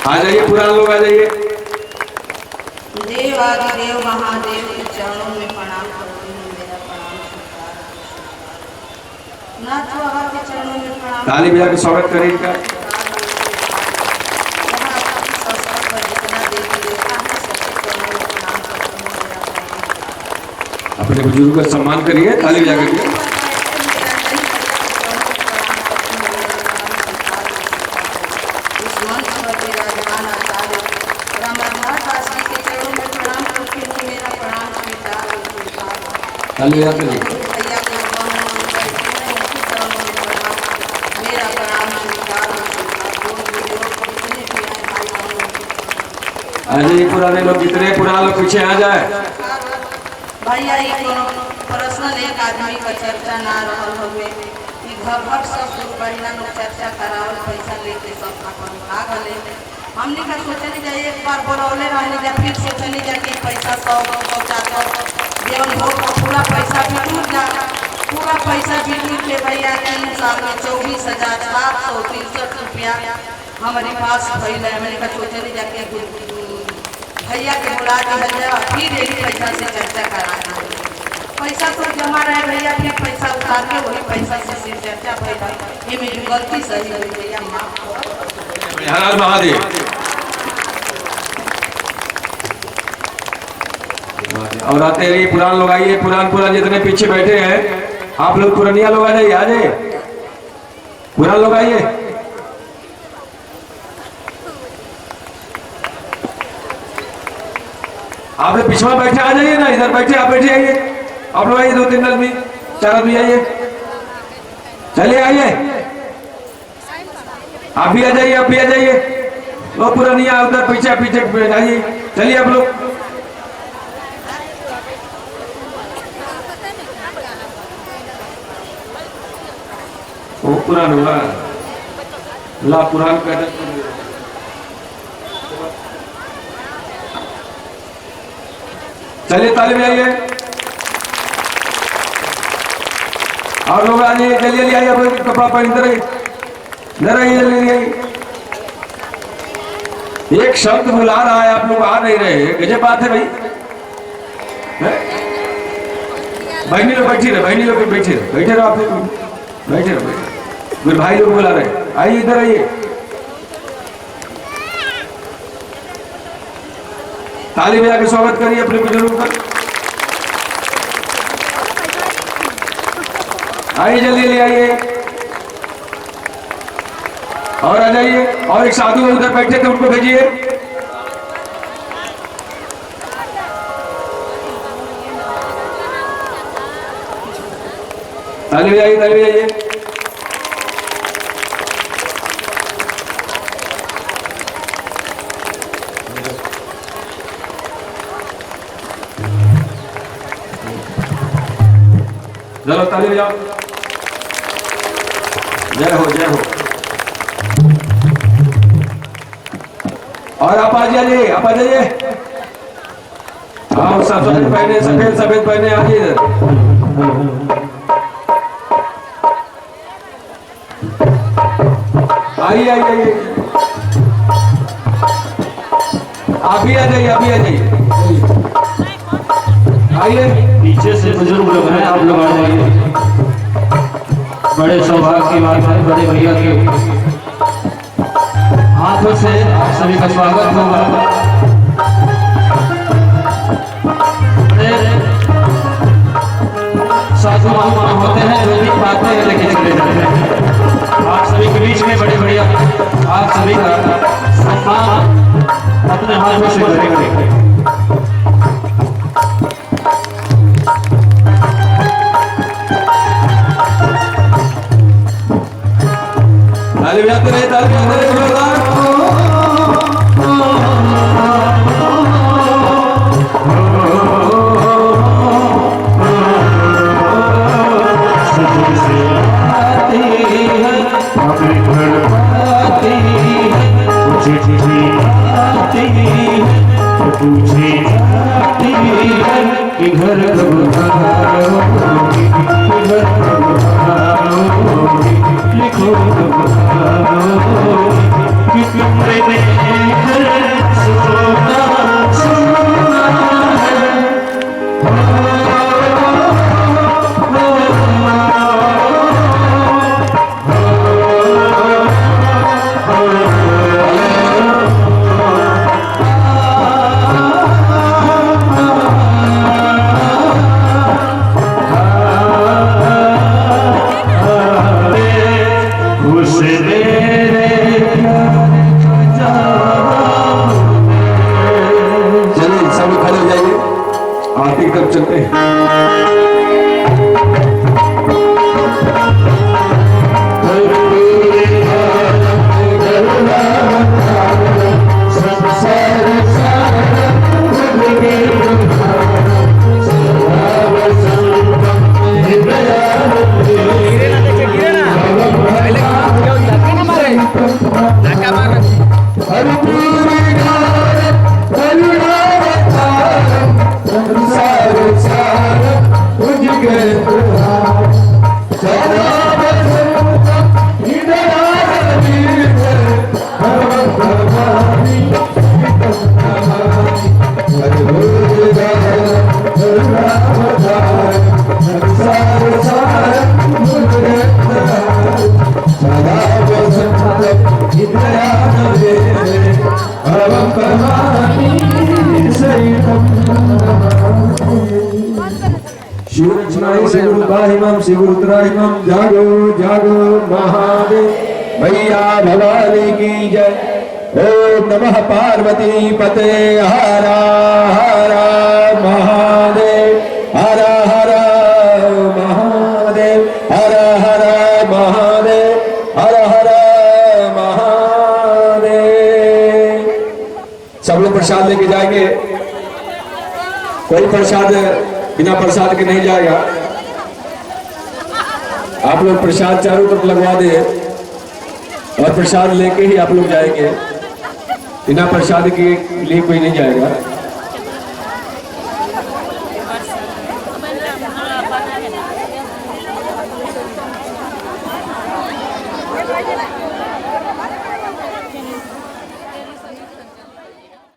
आ जाइए पुराने लोग, आ जाइए। देवादिदेव महादेव के चरणों में प्रणाम करती हूँ, मेरा प्रणाम स्वीकार। नाथ बाबा के चरणों में प्रणाम। ताली बजा के स्वागत करें इनका। अपने बुजुर्ग का सम्मान करिए, ताली बजा करिए। ताली बजाते रहिए। भैया के चरणों में प्रणाम। मेरा प्रणाम स्वीकार हो जितने भी आए भाई बहनों, अरे ये पुराने लोग जितने पुराने लोग पीछे आ जाए। भैया ये कोनो पर्सनल एक आदमी का चर्चा ना रहल हवे कि घर सब लोग बढ़िया लोग चर्चा करावल पैसा लेके सब अपन भाग ले। हमने का सोचनी जाए एक बार बोलौले रहने जा, फिर सोचनी जा कि पैसा 100 जीवन हो तो पूरा पैसा बिटूर जा, पूरा पैसा बिटूर के भैया 3 साल में 24,763 रुपया हमारे पास भैया। हमने का सोचनी जा कि भैया के बुला दिया जाए, फिर एक पैसा से चर्चा करा के पैसा तो जमा रहे भैया, फिर पैसा उतार के वही पैसा से सिर्फ चर्चा भैया। ये मेरी गलती सही हुई भैया, माफ करो। हर हर महादेव। और आते रहिए पुरान लोग, आइए पुरान जितने पीछे बैठे हैं आप लोग पुरानिया लोग आ जाइए, आ जाइए पुरान लोग आइए। आप लोग पिछवा बैठे आ जाइए ना, इधर बैठे आप बैठे आइए, आप लोग आइए 2-3 आदमी 4 आदमी आइए, चलिए आइए, आप भी आ जाइए, आप भी आ जाइए। वो पुरानिया उधर पीछे पीछे जाइए, चलिए आप लोग। वो पुरान होगा ला पुरान कहते। चलिए ताली बजाइए और लोग आ जाइए, जल्दी जल्दी आइए, आप कपड़ा पहन इधर आइए, इधर आइए, जल्दी आइए। एक शब्द बुला रहा है, आप लोग आ नहीं रहे, गजब बात है भाई। बहनी लोग बैठी रहे, बहनी लोग बैठे रहे, बैठे रहो, आप बैठे रहो, मेरे भाई लोग बुला रहे, आइए इधर आइए। ताली बजा के स्वागत करिए अपने बुजुर्गों का। आइए जल्दी ले आइए और आ जाइए। और एक साधु उधर बैठे थे, उनको भेजिए। ताली बजाइए, ताली बजाइए। चलो ताली बजाओ, जय हो जय हो। और आप आ जाइए, आप आ जाइए। हाँ सफेद पहने, सफेद पहने, आ जाइए इधर। आइए आइए आइए, आप भी आ जाइए, आप भी आ जाइए, आइए। पीछे से बुजुर्ग लोग हैं, आप लोग आ जाइए। बड़े सौभाग्य की बात है, बड़े भैया के हाथों से आप सभी का स्वागत होगा। साधु महात्मा होते हैं जो भी पाते हैं लेकिन चले जाते हैं। आप सभी के बीच में बड़े भैया आप सभी का सम्मान अपने हाथों से करेंगे। ताली बजाते रहे, ताली बजाते रहे, जोरदार। खुश शिवरुद्राहिमं जागो जागो महादेव भैया भवानी की जय। ओम नमः पार्वती पते हर हर महादेव हर हर महादेव हर हर महादेव हर हर महादेव। सब लोग प्रसाद लेके जाएंगे, कोई प्रसाद बिना प्रसाद के नहीं जाएगा। आप लोग प्रसाद चारों तरफ लगवा दे और प्रसाद लेके ही आप लोग जाएंगे, बिना प्रसाद के लिए कोई नहीं जाएगा।